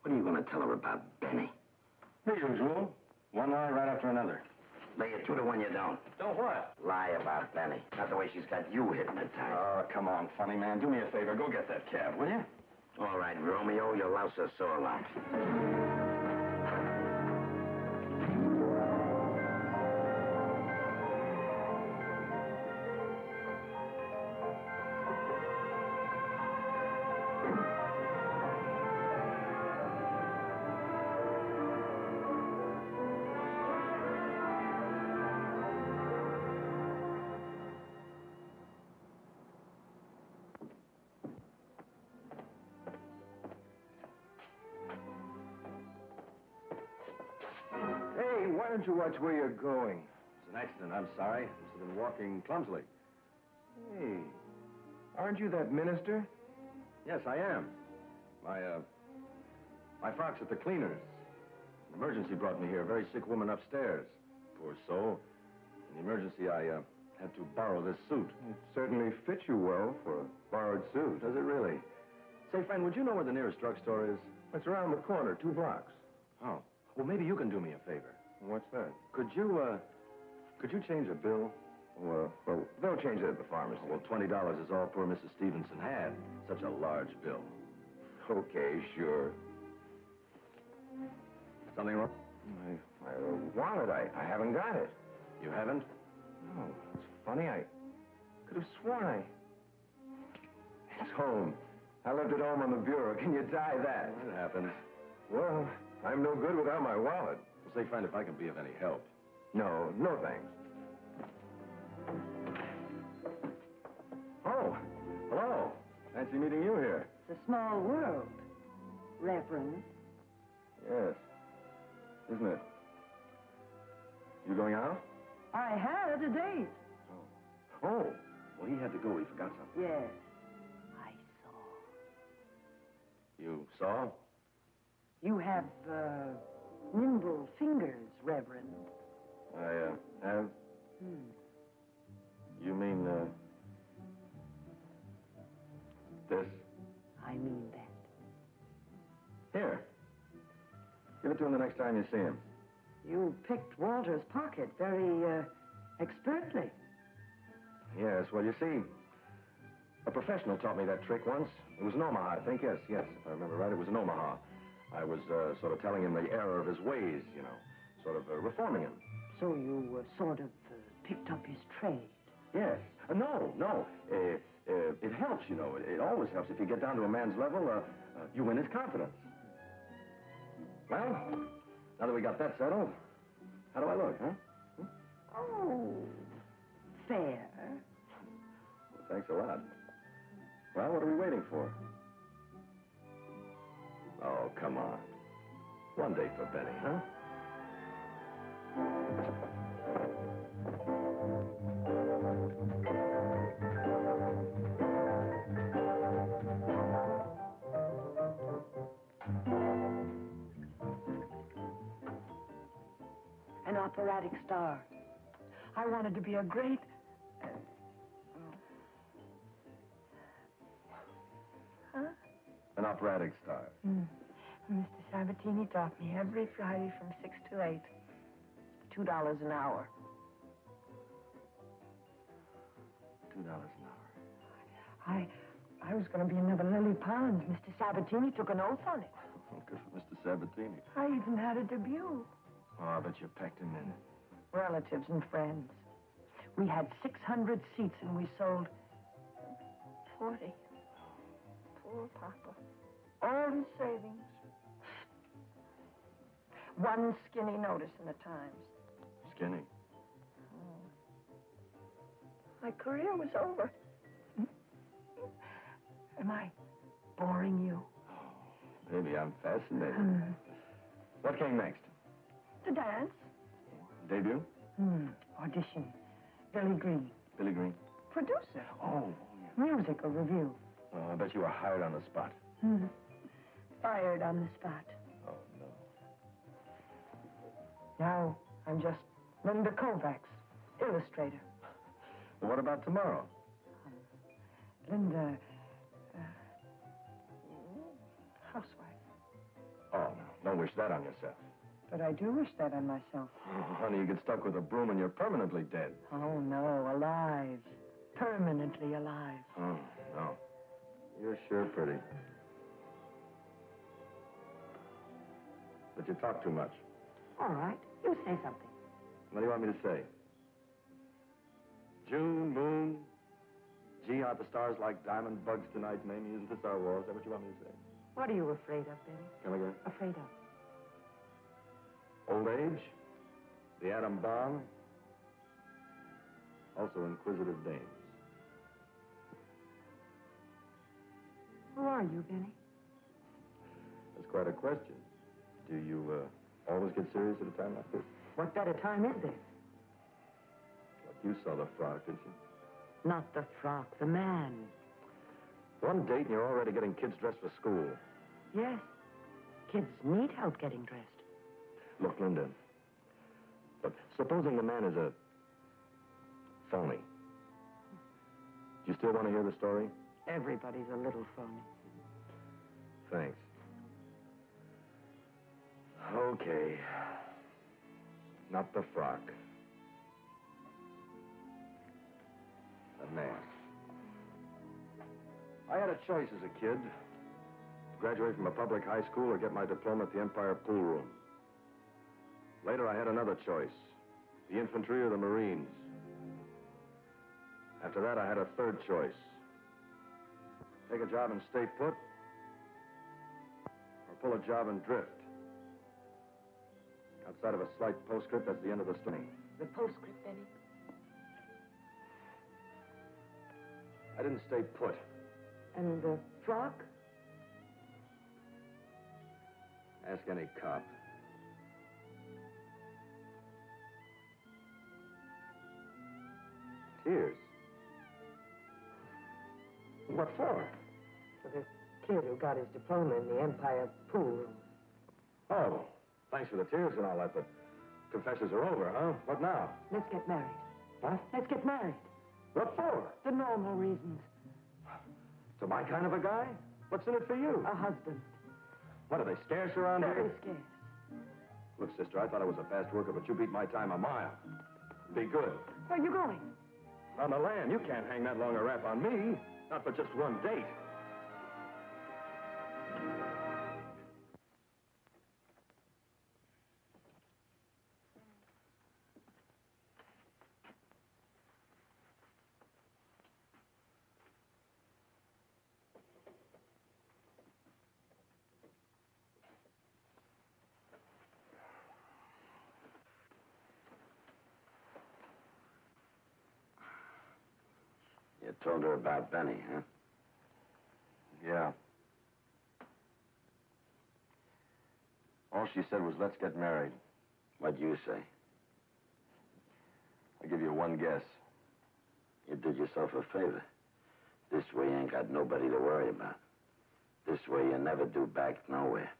[SPEAKER 2] What are you going to tell her about Benny?
[SPEAKER 7] The usual. One lie right after another.
[SPEAKER 2] Lay it 2 to 1 you don't.
[SPEAKER 7] Don't what?
[SPEAKER 2] Lie about Benny. Not the way she's got you hypnotized.
[SPEAKER 7] Oh, come on, funny man. Do me a favor. Go get that cab, will you?
[SPEAKER 2] All right, Romeo, you'll louse her sore lot.
[SPEAKER 3] Hey, why don't you watch where you're going? It's an accident, I'm sorry. I've been walking clumsily. Hey, aren't you that minister? Yes, I am. My Fox at the cleaners. An emergency brought me here. A very sick woman upstairs. Poor soul. In the emergency, I had to borrow this suit. It certainly fits you well for a borrowed suit. Does it really? Say, friend, would you know where the nearest drugstore is? It's around the corner, 2 blocks. Oh. Well, maybe you can do me a favor. What's that? Could you change a bill?
[SPEAKER 1] Well, they'll change it at the pharmacy.
[SPEAKER 3] Well, $20 is all poor Mrs. Stevenson had. Such a large bill.
[SPEAKER 1] Okay, sure.
[SPEAKER 3] Something wrong?
[SPEAKER 1] My wallet, I haven't got it.
[SPEAKER 3] You haven't?
[SPEAKER 1] No, it's funny. I could have sworn It's home. I left it home on the bureau. Can you tie that?
[SPEAKER 3] It happens.
[SPEAKER 1] Well, I'm no good without my wallet.
[SPEAKER 3] We'll say, friend, if I can be of any help.
[SPEAKER 1] No, thanks. Oh, hello. Fancy meeting you here.
[SPEAKER 8] It's a small world, Reverend.
[SPEAKER 1] Yes. Isn't it? You going out?
[SPEAKER 8] I had a date.
[SPEAKER 1] Oh, well, he had to go. He forgot something.
[SPEAKER 8] Yes, I saw.
[SPEAKER 3] You saw?
[SPEAKER 8] You have, nimble fingers, Reverend.
[SPEAKER 1] I have. You mean, this?
[SPEAKER 8] I mean that.
[SPEAKER 1] Here. Give it to him the next time you see him.
[SPEAKER 8] You picked Walter's pocket very, expertly.
[SPEAKER 1] Yes, well, you see, a professional taught me that trick once. It was in Omaha, I think. Yes, if I remember right, it was in Omaha. I was sort of telling him the error of his ways, you know, sort of reforming him.
[SPEAKER 8] So you, sort of, picked up his trade.
[SPEAKER 1] Yes. No. It helps, you know. It always helps. If you get down to a man's level, you win his confidence. Well, now that we got that settled, how do I look, huh?
[SPEAKER 8] Oh, fair.
[SPEAKER 1] Well, thanks a lot. Well, what are we waiting for? Oh, come on. One day for Benny, huh?
[SPEAKER 8] An operatic star. I wanted to be a great...
[SPEAKER 1] An operatic star.
[SPEAKER 8] Mr. Sabatini taught me every Friday from 6 to 8. $2 an hour.
[SPEAKER 1] $2 an hour.
[SPEAKER 8] I was going to be another Lily Pons. Mr. Sabatini took an oath on it.
[SPEAKER 1] Good for Mr. Sabatini.
[SPEAKER 8] I even had a debut.
[SPEAKER 1] Oh, I bet you packed him in.
[SPEAKER 8] Relatives and friends. We had 600 seats and we sold 40. Poor Papa. All his savings. One skinny notice in the Times.
[SPEAKER 1] Skinny.
[SPEAKER 8] My career was over. Am I boring you?
[SPEAKER 1] Maybe I'm fascinated. What came next?
[SPEAKER 8] The dance.
[SPEAKER 1] Debut?
[SPEAKER 8] Audition. Billy Green.
[SPEAKER 1] Billy Green.
[SPEAKER 8] Producer.
[SPEAKER 1] Oh.
[SPEAKER 8] Musical review.
[SPEAKER 1] Oh, I bet you were hired on the spot.
[SPEAKER 8] Fired on the spot.
[SPEAKER 1] Oh, no.
[SPEAKER 8] Now, I'm just Linda Kovacs, illustrator.
[SPEAKER 1] Well, what about tomorrow?
[SPEAKER 8] Linda, housewife.
[SPEAKER 1] Oh, no. Don't wish that on yourself.
[SPEAKER 8] But I do wish that on myself.
[SPEAKER 1] Oh, honey, you get stuck with a broom and you're permanently dead.
[SPEAKER 8] Oh, no, alive. Permanently alive.
[SPEAKER 1] Oh, no. You're sure pretty. But you talk too much.
[SPEAKER 8] All right, you say something.
[SPEAKER 1] What do you want me to say? June, moon. Gee, aren't the stars like diamond bugs tonight, Mamie? Isn't this our war? Is that what you want me to say?
[SPEAKER 8] What are you afraid of, Benny?
[SPEAKER 1] Come again?
[SPEAKER 8] Afraid of?
[SPEAKER 1] Old age, the atom bomb, also inquisitive dames.
[SPEAKER 8] Who are you, Benny?
[SPEAKER 1] That's quite a question. Do you always get serious at a time like this?
[SPEAKER 8] What better time is there?
[SPEAKER 1] Like you saw the frock, didn't you?
[SPEAKER 8] Not the frock, the man.
[SPEAKER 1] One date and you're already getting kids dressed for school.
[SPEAKER 8] Yes. Kids need help getting dressed.
[SPEAKER 1] Look, Linda, but supposing the man is a phony, do you still want to hear the story?
[SPEAKER 8] Everybody's a little phony.
[SPEAKER 1] Thanks. Okay. Not the frock. a man. I had a choice as a kid. Graduate from a public high school or get my diploma at the Empire pool room. Later, I had another choice. The infantry or the Marines. After that, I had a third choice. Take a job and stay put, or pull a job and drift. Outside of a slight postscript, that's the end of the story.
[SPEAKER 8] The postscript, Benny?
[SPEAKER 1] I didn't stay put.
[SPEAKER 8] And the frock?
[SPEAKER 1] Ask any cop. Tears? What for?
[SPEAKER 8] For the kid who got his diploma in the Empire pool room.
[SPEAKER 1] Oh, thanks for the tears and all that, but confessions are over, huh? What now?
[SPEAKER 8] Let's get married.
[SPEAKER 1] What?
[SPEAKER 8] Let's get married.
[SPEAKER 1] What for?
[SPEAKER 8] The normal reasons.
[SPEAKER 1] To my kind of a guy? What's in it for you?
[SPEAKER 8] A husband.
[SPEAKER 1] What, are they scarce around
[SPEAKER 8] Very
[SPEAKER 1] here?
[SPEAKER 8] scarce.
[SPEAKER 1] Look, sister, I thought I was a fast worker, but you beat my time a mile. Be good.
[SPEAKER 8] Where are you going?
[SPEAKER 1] On the land, you can't hang that long a rap on me. Not for just one date.
[SPEAKER 2] You told her about Benny, huh?
[SPEAKER 1] Yeah. All she said was, let's get married.
[SPEAKER 2] What'd you say?
[SPEAKER 1] I'll give you one guess.
[SPEAKER 2] You did yourself a favor. This way you ain't got nobody to worry about. This way you never do back nowhere.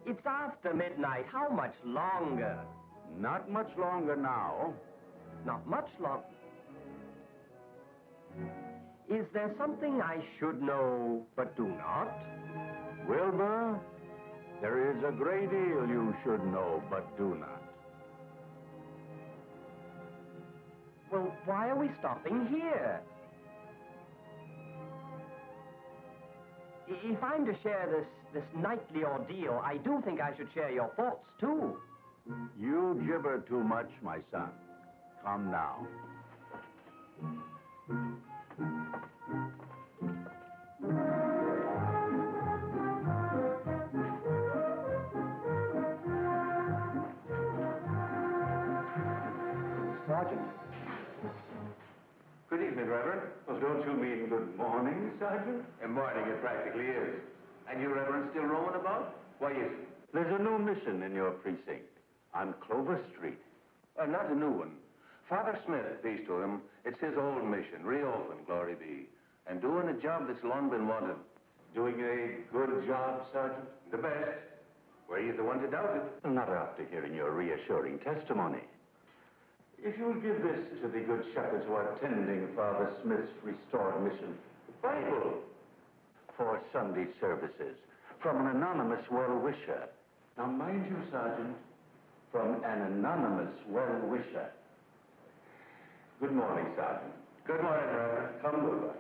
[SPEAKER 6] It's after midnight. How much longer?
[SPEAKER 5] Not much longer now.
[SPEAKER 6] Not much longer. Is there something I should know but do not?
[SPEAKER 5] Wilbur, there is a great deal you should know but do not.
[SPEAKER 6] Well, why are we stopping here? If I'm to share this nightly ordeal, I do think I should share your thoughts, too.
[SPEAKER 5] You gibber too much, my son. Come now.
[SPEAKER 3] Sergeant. Good evening, Reverend. Well, don't you mean good morning, Sergeant? A morning it practically is. And you, Reverend, still roaming about? Why is it?
[SPEAKER 5] There's a new mission in your precinct on Clover Street.
[SPEAKER 3] Not a new one. Father Smith, peace to him, it's his old mission, reopened, glory be. And doing a job that's long been wanted. Doing a good job, Sergeant? The best. Were you the one to doubt it?
[SPEAKER 5] Not after hearing your reassuring testimony. If you'll give this to the good shepherds who are tending Father Smith's restored mission, the Bible, for Sunday services, from an anonymous well-wisher. Now, mind you, Sergeant, from an anonymous well-wisher. Good morning, Sergeant.
[SPEAKER 3] Good morning, Reverend.
[SPEAKER 5] Come with us.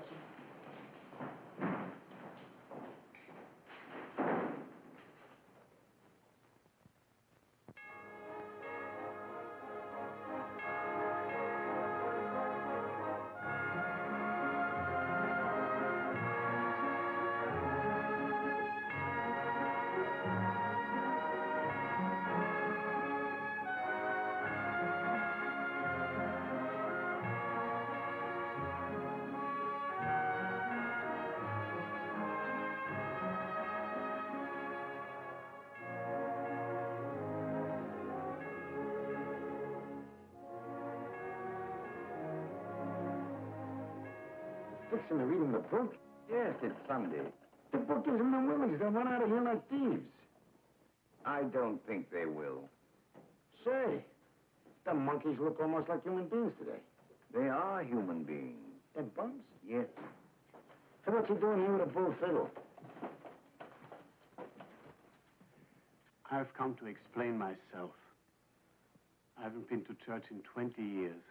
[SPEAKER 1] Fixing to reading the book?
[SPEAKER 7] Yes, it's Sunday.
[SPEAKER 1] The book isn't the Willies. They'll run out of here like thieves.
[SPEAKER 7] I don't think they will.
[SPEAKER 1] Say, the monkeys look almost like human beings today.
[SPEAKER 7] They are human beings.
[SPEAKER 2] Them bums? Yeah. So what's he doing here with a bull fiddle?
[SPEAKER 9] I've come to explain myself. I haven't been to church in 20 years,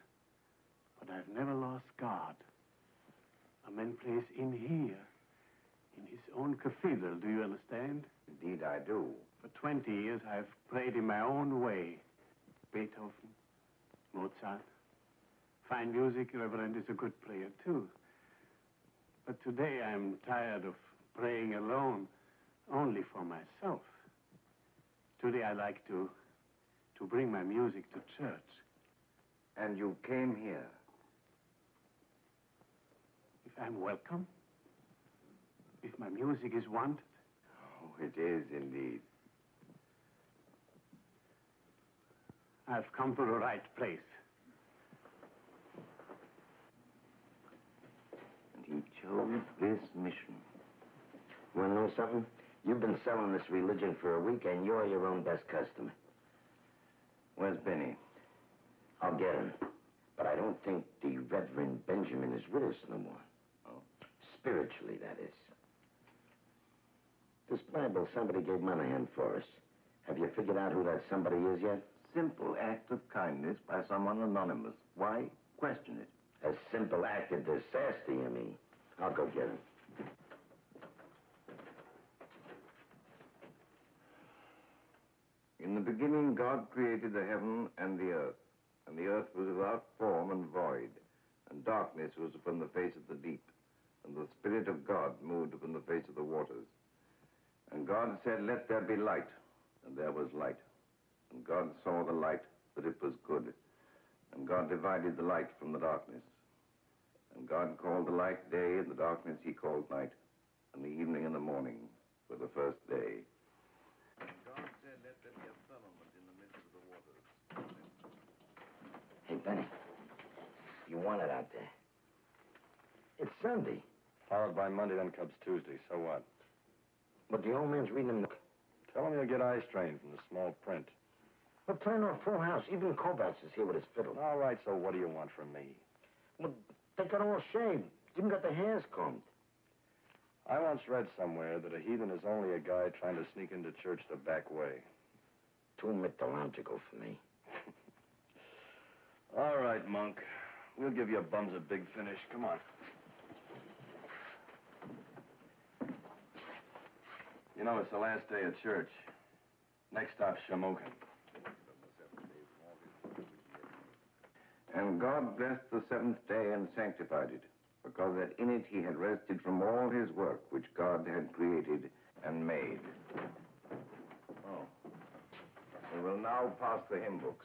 [SPEAKER 9] but I've never lost God. A man plays in here, in his own cathedral, do you understand?
[SPEAKER 7] Indeed, I do.
[SPEAKER 9] For 20 years, I've prayed in my own way. Beethoven, Mozart. Fine music, Reverend is a good player, too. But today, I'm tired of praying alone, only for myself. Today, I like to bring my music to church.
[SPEAKER 7] And you came here?
[SPEAKER 9] If I'm welcome? If my music is wanted?
[SPEAKER 7] Oh, it is indeed.
[SPEAKER 9] I've come to the right place.
[SPEAKER 2] And he chose this mission. You want to know something? You've been selling this religion for a week, and you're your own best customer.
[SPEAKER 7] Where's Benny?
[SPEAKER 2] I'll get him. But I don't think the Reverend Benjamin is with us no more.
[SPEAKER 7] Oh.
[SPEAKER 2] Spiritually, that is. This Bible, somebody gave Monahan for us. Have you figured out who that somebody is yet?
[SPEAKER 7] Simple act of kindness by someone anonymous. Why question it?
[SPEAKER 2] A simple act of disaster, you mean? I'll go get him.
[SPEAKER 7] In the beginning, God created the heaven and the earth was without form and void, and darkness was upon the face of the deep, and the Spirit of God moved upon the face of the waters. And God said, "Let there be light," and there was light. And God saw the light, that it was good. And God divided the light from the darkness. And God called the light day, and the darkness he called night, and the evening and the morning were the first day. God said, "Let there be a firmament in the midst of the waters."
[SPEAKER 2] Hey, Benny. You want it out there? It's Sunday.
[SPEAKER 1] Followed by Monday, then comes Tuesday. So what?
[SPEAKER 2] But the old man's reading him.
[SPEAKER 1] Tell him he'll get eye strain from the small print.
[SPEAKER 2] We're playing on full house. Even Kovacs is here with his fiddle.
[SPEAKER 1] All right, so what do you want from me?
[SPEAKER 2] Well, they got all shaved. Even got their hairs combed.
[SPEAKER 1] I once read somewhere that a heathen is only a guy trying to sneak into church the back way.
[SPEAKER 2] Too mythological for me.
[SPEAKER 1] All right, Monk. We'll give you bums a big finish. Come on. You know, it's the last day of church. Next stop, Shamokin.
[SPEAKER 7] And God blessed the seventh day and sanctified it, because that in it he had rested from all his work which God had created and made. Oh. We will now pass the hymn books.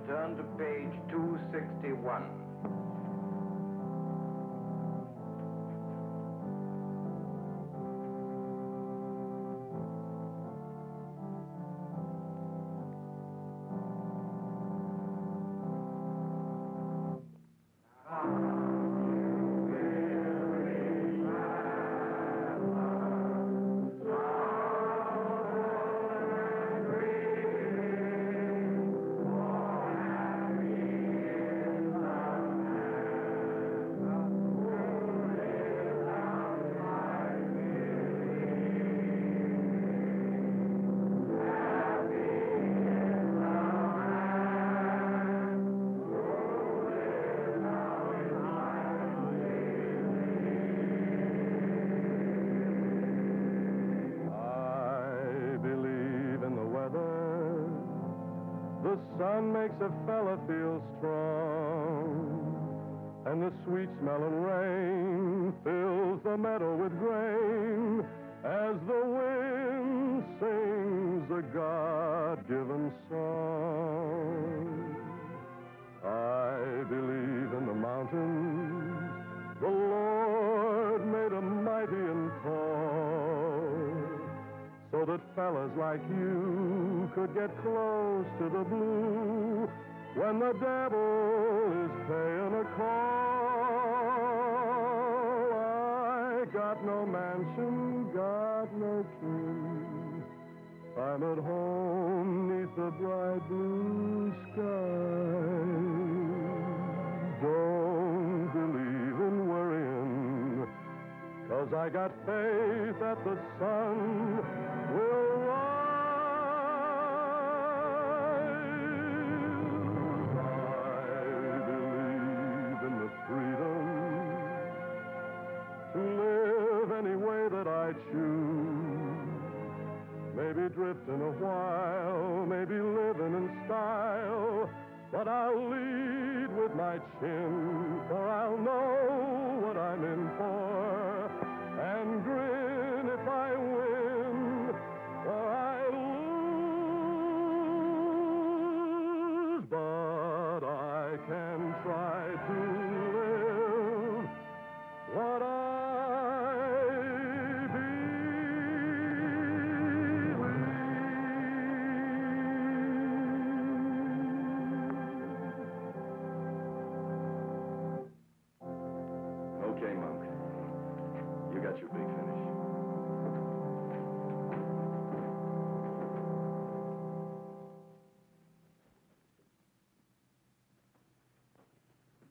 [SPEAKER 7] Turn to page 261.
[SPEAKER 1] The sun makes a fella feel strong, and the sweet smell of rain fills the meadow with grain as the wind sings a God-given song. I believe in the mountains the Lord made 'em mighty and tall, so that fellas like you
[SPEAKER 11] could get close to the blue when the devil is paying a call. I got no mansion, got no king. I'm at home neath the bright blue sky. Don't believe in worrying, 'cause I got faith that the sun will rise. I believe in the freedom to live any way that I choose. Maybe drifting a while, maybe living in style, but I'll lead with my chin, for I'll know what I'm in for, and grin if I win, or I lose. But I can try to live what I
[SPEAKER 1] Okay, Monk. You got your big finish.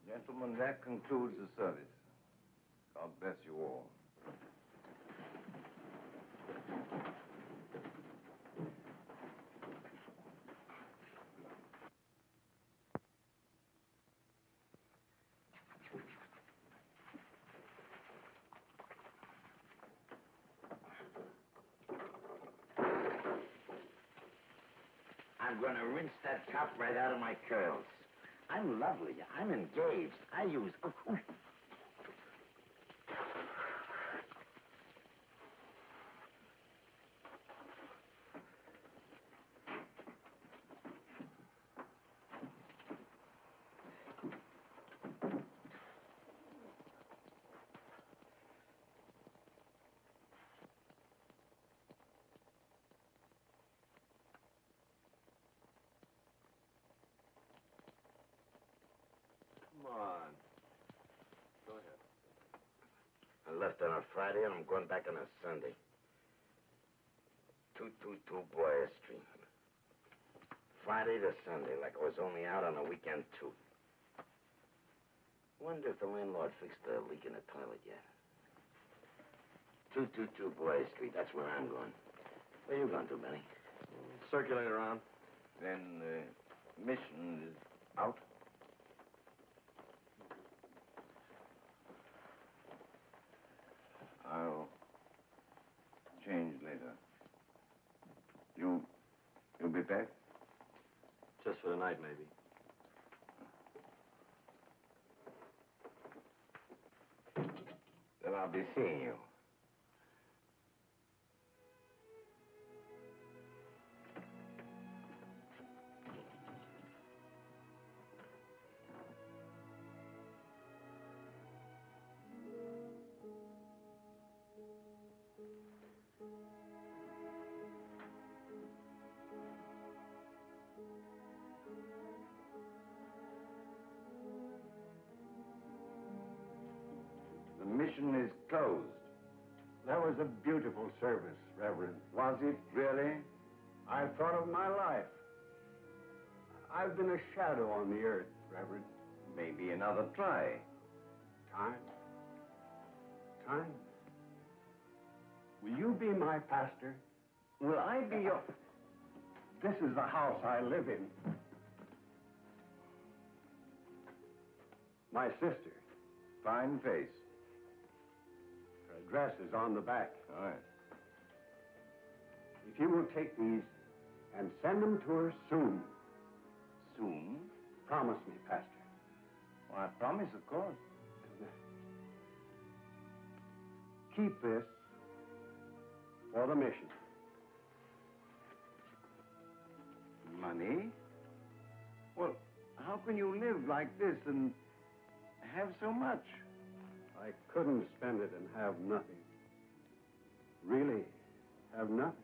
[SPEAKER 7] Gentlemen, that concludes the service. God bless you all.
[SPEAKER 2] I'm going to rinse that top right out of my curls. I'm lovely. I'm engaged. I use...
[SPEAKER 1] Come on. Go ahead.
[SPEAKER 2] I left on a Friday and I'm going back on a Sunday. 222 Boyer Street. Friday to Sunday, like I was only out on a weekend, too. Wonder if the landlord fixed the leak in the toilet yet. 222 Boyer Street, that's where I'm going. Where you going to, Benny?
[SPEAKER 1] Circulate around.
[SPEAKER 7] Then the mission is out. I'll change later. You'll be back?
[SPEAKER 1] Just for the night, maybe.
[SPEAKER 7] Then I'll be seeing you. The mission is closed.
[SPEAKER 9] That was a beautiful service, Reverend.
[SPEAKER 7] Was it really?
[SPEAKER 9] I thought of my life. I've been a shadow on the earth, Reverend.
[SPEAKER 7] Maybe another try.
[SPEAKER 9] Time? Time? Will you be my pastor?
[SPEAKER 7] Will I be your...
[SPEAKER 9] This is the house I live in. My sister.
[SPEAKER 7] Fine face.
[SPEAKER 9] Her address is on the back.
[SPEAKER 7] All right.
[SPEAKER 9] If you will take these and send them to her soon.
[SPEAKER 7] Soon?
[SPEAKER 9] Promise me, Pastor.
[SPEAKER 7] Well, I promise, of course.
[SPEAKER 9] Keep this for the mission.
[SPEAKER 7] Money? Well, how can you live like this and have so much?
[SPEAKER 9] I couldn't spend it and have nothing. Really have nothing.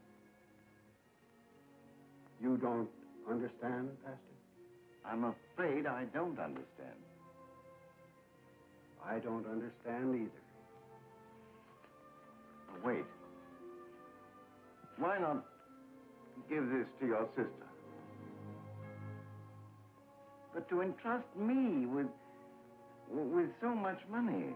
[SPEAKER 3] You don't understand, Pastor?
[SPEAKER 7] I'm afraid I don't understand.
[SPEAKER 3] I don't understand either.
[SPEAKER 7] Now, wait. Why not give this to your sister? But to entrust me with so much money.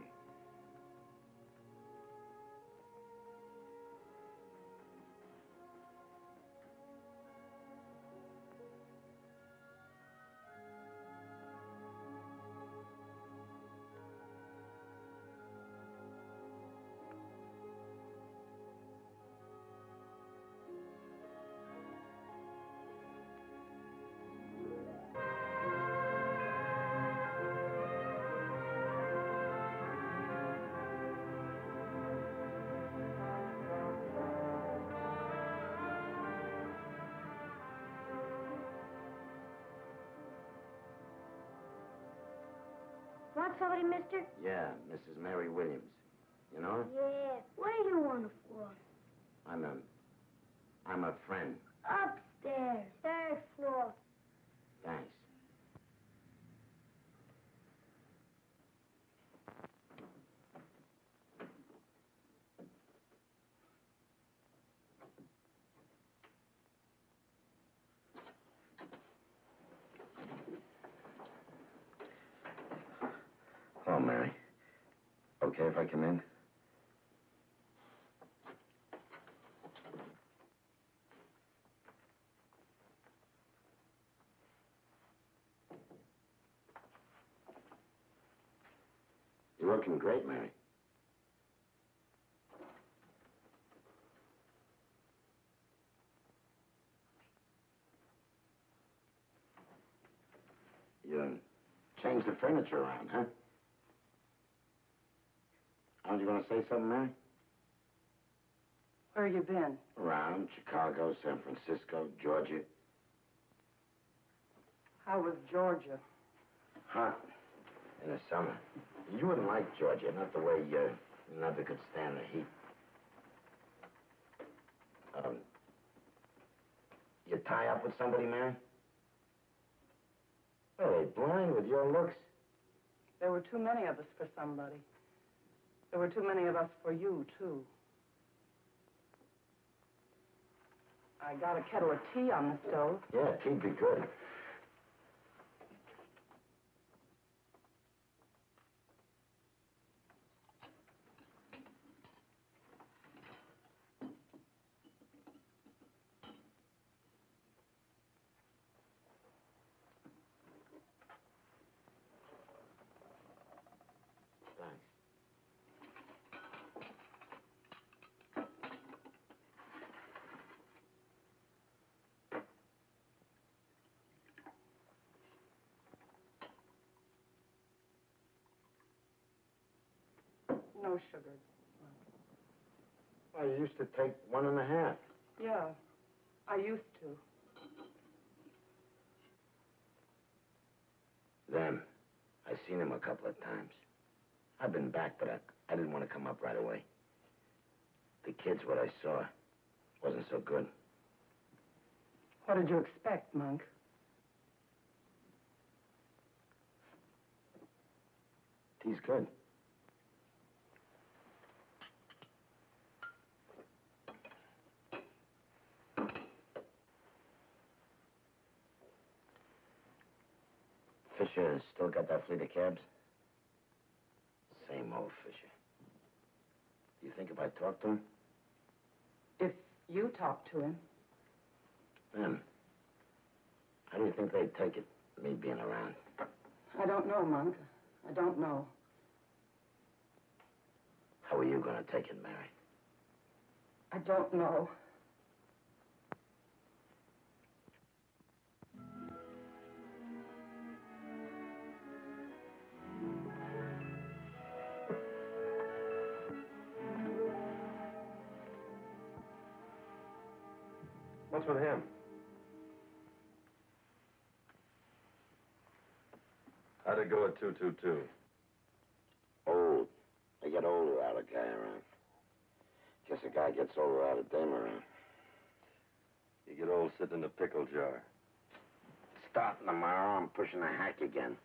[SPEAKER 4] Want somebody, mister?
[SPEAKER 2] Yeah, Mrs. Mary Williams. You know her?
[SPEAKER 4] Yeah. What do you want her for?
[SPEAKER 2] I'm a friend.
[SPEAKER 4] Upstairs, 3rd floor.
[SPEAKER 2] Thanks. Hello, Mary. Okay if I come in? You're looking great, Mary. You changed the furniture around, huh? Aren't you going to say something, Mary?
[SPEAKER 8] Where you been?
[SPEAKER 2] Around Chicago, San Francisco, Georgia.
[SPEAKER 8] How was Georgia?
[SPEAKER 2] Hot in the summer. You wouldn't like Georgia, not the way you never could stand the heat. You tie up with somebody, Mary? Are they blind with your looks?
[SPEAKER 8] There were too many of us for somebody. There were too many of us for you, too. I got a kettle of tea on the stove.
[SPEAKER 2] Yeah, tea'd be good.
[SPEAKER 8] No sugar.
[SPEAKER 2] Well, you used to take 1.5.
[SPEAKER 8] Yeah, I used to.
[SPEAKER 2] Them. I've seen him a couple of times. I've been back, but I didn't want to come up right away. The kids, what I saw, wasn't so good.
[SPEAKER 8] What did you expect, Monk?
[SPEAKER 2] Tea's good. Fisher still got that fleet of cabs? Same old Fisher. Do you think if I talk to him?
[SPEAKER 8] If you talk to him.
[SPEAKER 2] Then, how do you think they'd take it, me being around?
[SPEAKER 8] I don't know, Monk. I don't know.
[SPEAKER 2] How are you going to take it, Mary?
[SPEAKER 8] I don't know.
[SPEAKER 3] What's with him? How'd it go at 222?
[SPEAKER 2] Old. They get older without a guy around. Guess a guy gets older without a dame around.
[SPEAKER 1] You get old sitting in a pickle jar.
[SPEAKER 2] Starting tomorrow, I'm pushing a hack again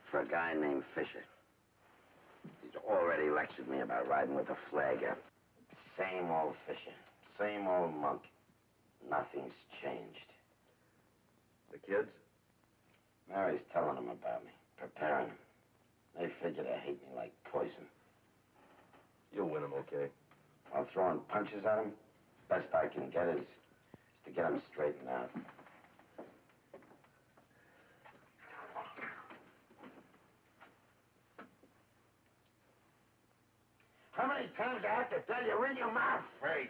[SPEAKER 2] for a guy named Fisher. He's already lectured me about riding with a flagger. Same old Fisher, same old monk. Nothing's changed.
[SPEAKER 1] The kids?
[SPEAKER 2] Mary's telling them about me, preparing them. They figure they hate me like poison.
[SPEAKER 1] You'll win them, okay?
[SPEAKER 2] While throwing punches at them, best I can get is to get them straightened out. How many times I have to tell you, read your mouth, Fraser?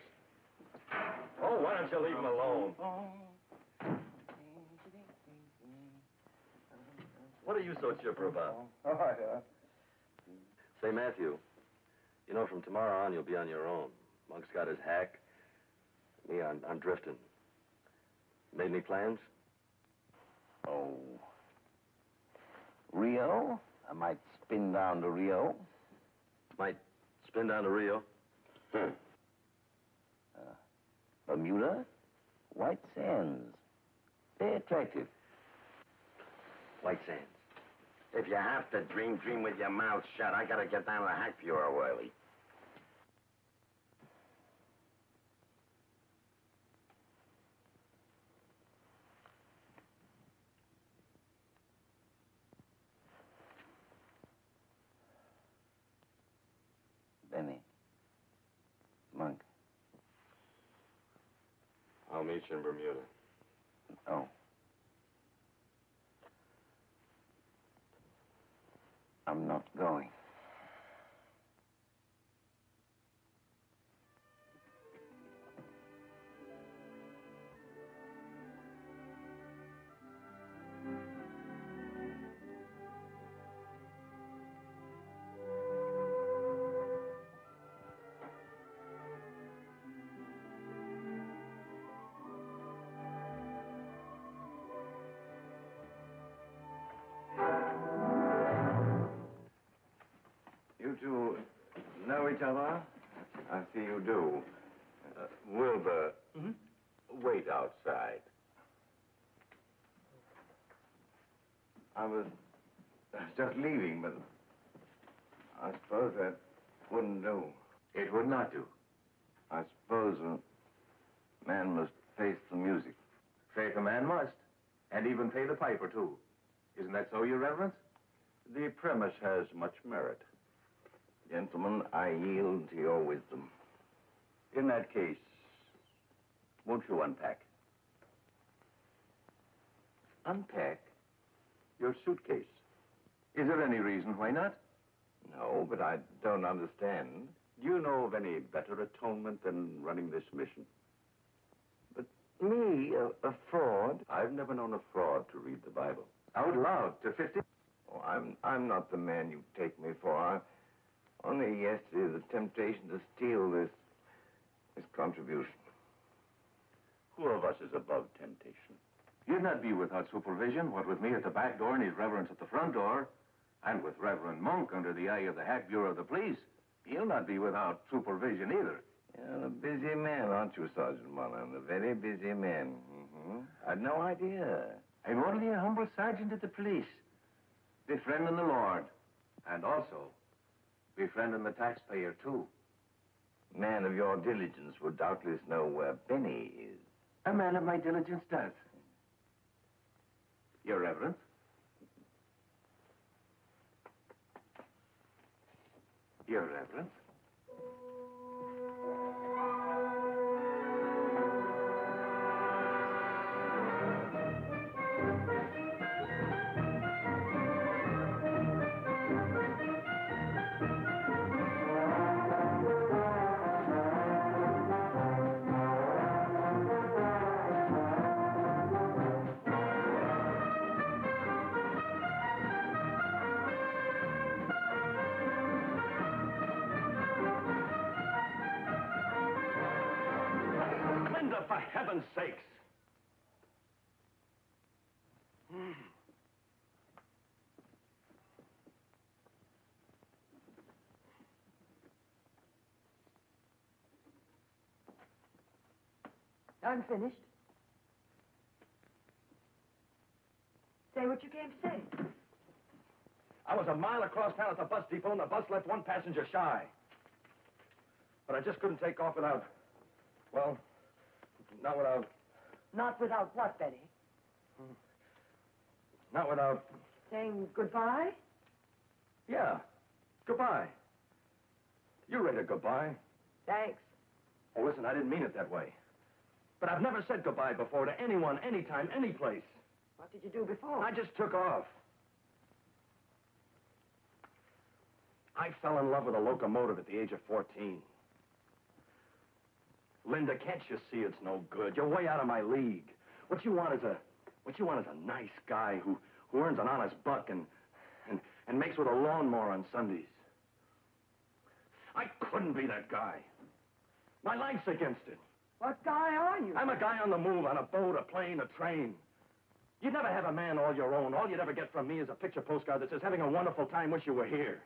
[SPEAKER 1] Oh, why don't you leave them alone? What are you so chipper about?
[SPEAKER 3] Oh, yeah.
[SPEAKER 1] Say, Matthew, you know, from tomorrow on, you'll be on your own. Monk's got his hack. Me, I'm drifting. Made any plans?
[SPEAKER 2] Oh. Rio? I might spin down to Rio.
[SPEAKER 1] Might spin down to Rio.
[SPEAKER 2] Bermuda? White Sands. They're attractive.
[SPEAKER 1] White Sands.
[SPEAKER 2] If you have to dream, dream with your mouth shut. I gotta get down to the hack bureau early. Benny. Monk.
[SPEAKER 1] I'll meet you in Bermuda.
[SPEAKER 2] Oh. I'm not going.
[SPEAKER 7] You two know each other? I see you do.
[SPEAKER 5] Wilbur, wait outside.
[SPEAKER 7] I was just leaving, but I suppose that wouldn't do.
[SPEAKER 3] It would not do.
[SPEAKER 7] I suppose a man must face the music.
[SPEAKER 3] Faith a man must. And even pay the piper, too. Isn't that so, Your Reverence?
[SPEAKER 5] The premise has much merit.
[SPEAKER 7] Gentlemen, I yield to your wisdom.
[SPEAKER 5] In that case, won't you unpack?
[SPEAKER 3] Unpack?
[SPEAKER 5] Your suitcase.
[SPEAKER 3] Is there any reason why not?
[SPEAKER 7] No, but I don't understand.
[SPEAKER 5] Do you know of any better atonement than running this mission?
[SPEAKER 7] But me, a fraud?
[SPEAKER 5] I've never known a fraud to read the Bible.
[SPEAKER 3] Out loud to 50?
[SPEAKER 7] Oh, I'm not the man you take me for. Only yesterday, the temptation to steal this contribution.
[SPEAKER 5] Who of us is above temptation?
[SPEAKER 3] You'd not be without supervision, what with me at the back door and his reverence at the front door, and with Reverend Monk under the eye of the hack bureau of the police. He'll not be without supervision either.
[SPEAKER 7] You're a busy man, aren't you, Sergeant Mullen? A very busy man. I'd no idea.
[SPEAKER 3] I'm only a humble sergeant of the police, befriending the Lord, and also befriending the taxpayer, too.
[SPEAKER 7] Man of your diligence would doubtless know where Benny is.
[SPEAKER 3] A man of my diligence does. Your Reverence. Your Reverence.
[SPEAKER 5] For heaven's sakes!
[SPEAKER 8] I'm finished. what you came to say.
[SPEAKER 10] I was a mile across town at the bus depot, and the bus left one passenger shy. But I just couldn't take off without, well, not without...
[SPEAKER 8] Not without what, Benny?
[SPEAKER 10] Not without...
[SPEAKER 8] Saying goodbye?
[SPEAKER 10] Yeah, goodbye. You read a goodbye.
[SPEAKER 8] Thanks.
[SPEAKER 10] Oh, listen, I didn't mean it that way. But I've never said goodbye before to anyone, anytime, any place.
[SPEAKER 8] What did you do before?
[SPEAKER 10] I just took off. I fell in love with a locomotive at the age of 14. Linda, can't you see it's no good? You're way out of my league. What you want is a nice guy who earns an honest buck and makes with a lawnmower on Sundays. I couldn't be that guy. My life's against it.
[SPEAKER 8] What guy are you?
[SPEAKER 10] I'm a guy on the move, on a boat, a plane, a train. You'd never have a man all your own. All you'd ever get from me is a picture postcard that says, having a wonderful time, wish you were here.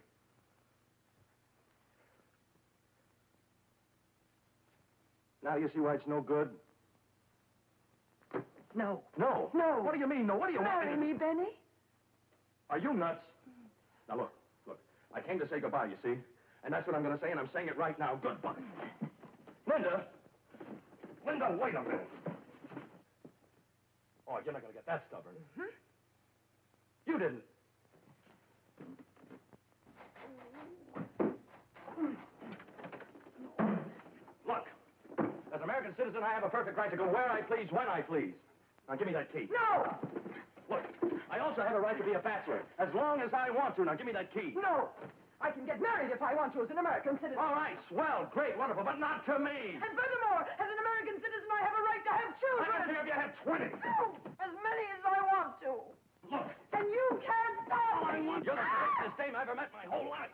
[SPEAKER 10] Now you see why it's no good?
[SPEAKER 8] No.
[SPEAKER 10] No?
[SPEAKER 8] No.
[SPEAKER 10] What do you mean, no? What do you want
[SPEAKER 8] Marry me, Benny?
[SPEAKER 10] Are you nuts? Now, look. I came to say goodbye, you see? And that's what I'm going to say, and I'm saying it right now. Goodbye. Linda, wait a minute. Oh, you're not going to get that stubborn.
[SPEAKER 8] Mm-hmm.
[SPEAKER 10] You didn't. Look, as an American citizen, I have a perfect right to go where I please, when I please. Now, give me that key.
[SPEAKER 8] No!
[SPEAKER 10] Look, I also have a right to be a bachelor, as long as I want to. Now, give me that key.
[SPEAKER 8] No! I can get married if I want to as an American citizen.
[SPEAKER 10] All right, swell, great, wonderful, but not to me.
[SPEAKER 8] And furthermore, as an American citizen, I have a right to have children.
[SPEAKER 10] I don't care if you have 20.
[SPEAKER 8] No! As many as I want to.
[SPEAKER 10] Look.
[SPEAKER 8] And you can't stop me.
[SPEAKER 10] You're the greatest dame I ever met in my whole life.